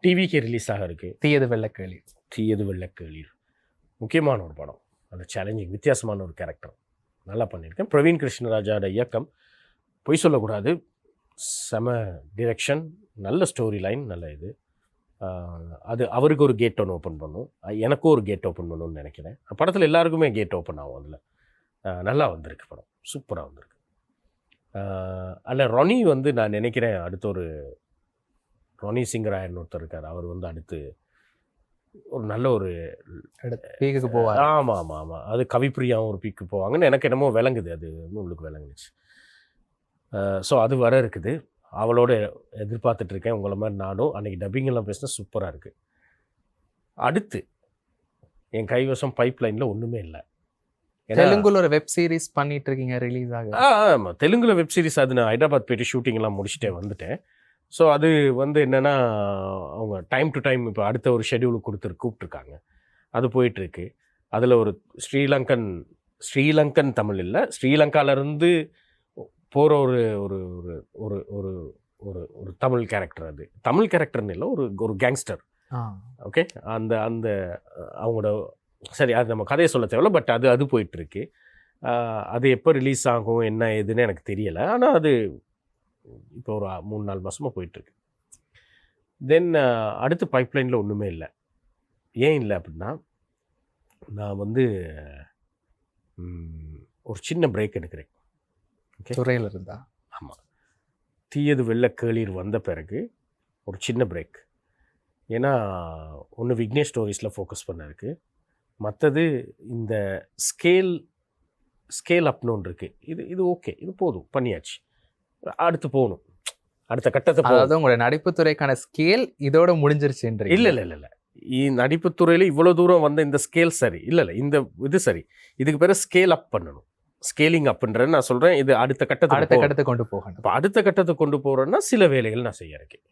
டிவிக்கு ரிலீஸ் ஆக இருக்குது தீயது வெள்ளக்கேளீர். முக்கியமான ஒரு படம். அந்த சேலஞ்சிங் வித்தியாசமான ஒரு கேரக்டர் நல்லா பண்ணியிருக்கேன். பிரவீன் கிருஷ்ணராஜோட இயக்கம், பொய் சொல்லக்கூடாது, செம டிரெக்ஷன், நல்ல ஸ்டோரி லைன், நல்ல இது. அது அவருக்கு ஒரு கேட் ஒன்று ஓப்பன் பண்ணும், எனக்கும் ஒரு கேட் ஓப்பன் பண்ணணும்னு நினைக்கிறேன். படத்தில் எல்லாருக்குமே கேட் ஓப்பன் ஆகும். அதில் நல்லா வந்திருக்கு படம், சூப்பராக வந்திருக்கு. அதில் ரொனி வந்து நான் நினைக்கிறேன் அடுத்த ஒரு ரொனி சிங்கராயன் ஒருத்தர் இருக்கார், அவர் வந்து அடுத்து ஒரு நல்ல ஒரு பீக்குக்கு போவார். ஆமாம் ஆமாம் ஆமாம், அது கவிப்பிரியாவும் ஒரு பீக்கு போவாங்கன்னு எனக்கு என்னமோ விளங்குது, அது உங்களுக்கு விளங்குச்சு. ஸோ அது வர இருக்குது, அவளோட எதிர்பார்த்துட்ருக்கேன். உங்களை மாதிரி நானும் அன்றைக்கி டப்பிங்கெல்லாம் பேசினா சூப்பராக இருக்குது. அடுத்து என் கைவசம் பைப்லைனில் ஒன்றுமே இல்லை. தெலுங்குல ஒரு வெப் சீரிஸ் பண்ணிட்டு இருக்கீங்க, ரிலீஸ் ஆக. ஆமாம், தெலுங்குல வெப் சீரிஸ், அது நான் ஹைதராபாத் போய்ட்டு ஷூட்டிங்லாம் முடிச்சுட்டே வந்துட்டேன். ஸோ அது வந்து என்னென்னா, அவங்க டைம் டு டைம் இப்போ அடுத்த ஒரு ஷெடியூலுக்கு கூப்பிட்ருக்காங்க, அது போயிட்டுருக்கு. அதில் ஒரு ஸ்ரீலங்கன் தமிழ் இல்லை, ஸ்ரீலங்காவிலேருந்து போகிற ஒரு ஒரு ஒரு ஒரு ஒரு ஒரு தமிழ் கேரக்டர். அது தமிழ் கேரக்டர்னு இல்லை, ஒரு கேங்ஸ்டர். ஓகே, அந்த அந்த அவங்களோட, சரி அது நம்ம கதையை சொல்ல தேவையில்ல, பட் அது போயிட்டுருக்கு. அது எப்போ ரிலீஸ் ஆகும் என்ன ஏதுன்னு எனக்கு தெரியலை. ஆனால் அது இப்போ ஒரு 3-4 மாதமாக போயிட்டுருக்கு. தென் அடுத்து பைப்லைனில் ஒன்றுமே இல்லை. ஏன் இல்லை அப்படின்னா, நான் வந்து ஒரு சின்ன பிரேக் எடுக்கிறேன். ஓகே, துறையில் இருந்தா. ஆமாம், தீயது வெள்ள கேளீர் வந்த பிறகு ஒரு சின்ன பிரேக். ஏன்னா ஒன்று விக்னேஷ் ஸ்டோரிஸில் ஃபோக்கஸ் பண்ண இருக்குது, மற்றது இந்த ஸ்கேல் அப்னு ஒன்று இருக்குது. இது ஓகே, இது போதும், பண்ணியாச்சு, அடுத்து போகணும், அடுத்த கட்டத்தை. அதாவது உங்களோட நடிப்புத்துறைக்கான ஸ்கேல் இதோட முடிஞ்சிருச்சுன்ற? இல்லை இல்லை இல்லை இல்லை, நடிப்புத்துறையில் இவ்வளோ தூரம் வந்த இந்த ஸ்கேல் சரி இல்லை இல்லை, இந்த இது சரி, இதுக்கு பேர் ஸ்கேல் அப் பண்ணணும், ஸ்கேலிங் அப்ன்றேன்னு நான் சொல்கிறேன். இது அடுத்த கட்டத்தை கொண்டு போகணும். இப்போ அடுத்த கட்டத்தை கொண்டு போகிறேன்னா சில வேலைகள் நான் செய்ய இருக்கேன்.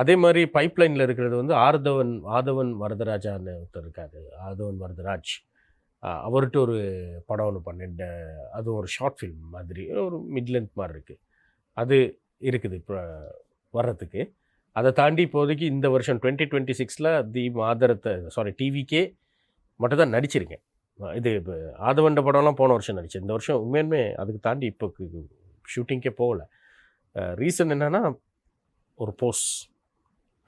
அதே மாதிரி பைப்லைனில் இருக்கிறது வந்து ஆதவன் வரதராஜான்னு ஒருத்தர் இருக்காரு, ஆதவன் வரதராஜ். அவர்கிட்ட ஒரு படம் ஒன்று பண்ணிட்டேன், அது ஒரு ஷார்ட் ஃபில்ம் மாதிரி, ஒரு மிட்லென்த் மாதிரி இருக்குது, அது இருக்குது இப்போ வர்றதுக்கு. அதை தாண்டி இப்போதைக்கு இந்த வருஷம் 2026 டிவிக்கே மட்டும் தான் நடிச்சிருக்கேன். இது இப்போ ஆதவண்ட படம்லாம் போன வருஷம் நடித்தேன், இந்த வருஷம் உண்மையுமே அதுக்கு தாண்டி இப்போ ஷூட்டிங்கே போகலை. ரீசன் என்னென்னா, ஒரு போஸ்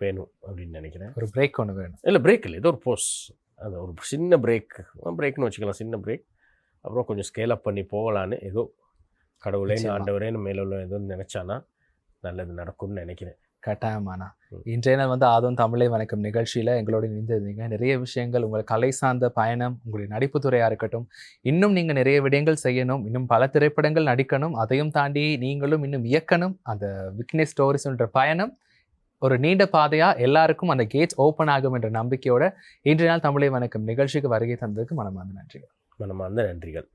வேணும் அப்படின்னு நினைக்கிறேன். ஒரு பிரேக் ஒன்று வேணும். இல்லை பிரேக் இல்லை, ஏதோ ஒரு போஸ், அது ஒரு சின்ன பிரேக்னு வச்சுக்கலாம், சின்ன பிரேக். அப்புறம் கொஞ்சம் ஸ்கேல் அப் பண்ணி போகலான்னு, ஏதோ கடவுளேன்னு ஆண்டவரேன்னு மேலே உள்ள எதுவும் நினச்சானா நல்லது நடக்கும்னு நினைக்கிறேன். கட்டாயமானா இன்றைய நாள் வந்து ஆதவன் தமிழை வணக்கம் நிகழ்ச்சியில் எங்களோட இணைந்திருந்தீங்க. நிறைய விஷயங்கள், உங்கள் கலை சார்ந்த பயணம், உங்களுடைய நடிப்புத்துறையாக இருக்கட்டும், இன்னும் நீங்கள் நிறைய விடயங்கள் செய்யணும், இன்னும் பல திரைப்படங்கள் நடிக்கணும், அதையும் தாண்டி நீங்களும் இன்னும் இயக்கணும். அந்த விக்னேஷ் ஸ்டோரிஸ்ன்ற பயணம் ஒரு நீண்ட பாதையாக எல்லாருக்கும் அந்த கேட்ஸ் ஓப்பன் ஆகும் என்ற நம்பிக்கையோட இன்றைய நாள் தமிழை வணக்கம் நிகழ்ச்சிக்கு வருகை தந்ததுக்கு மனமார்ந்த நன்றிகள். மனமார்ந்த நன்றிகள்.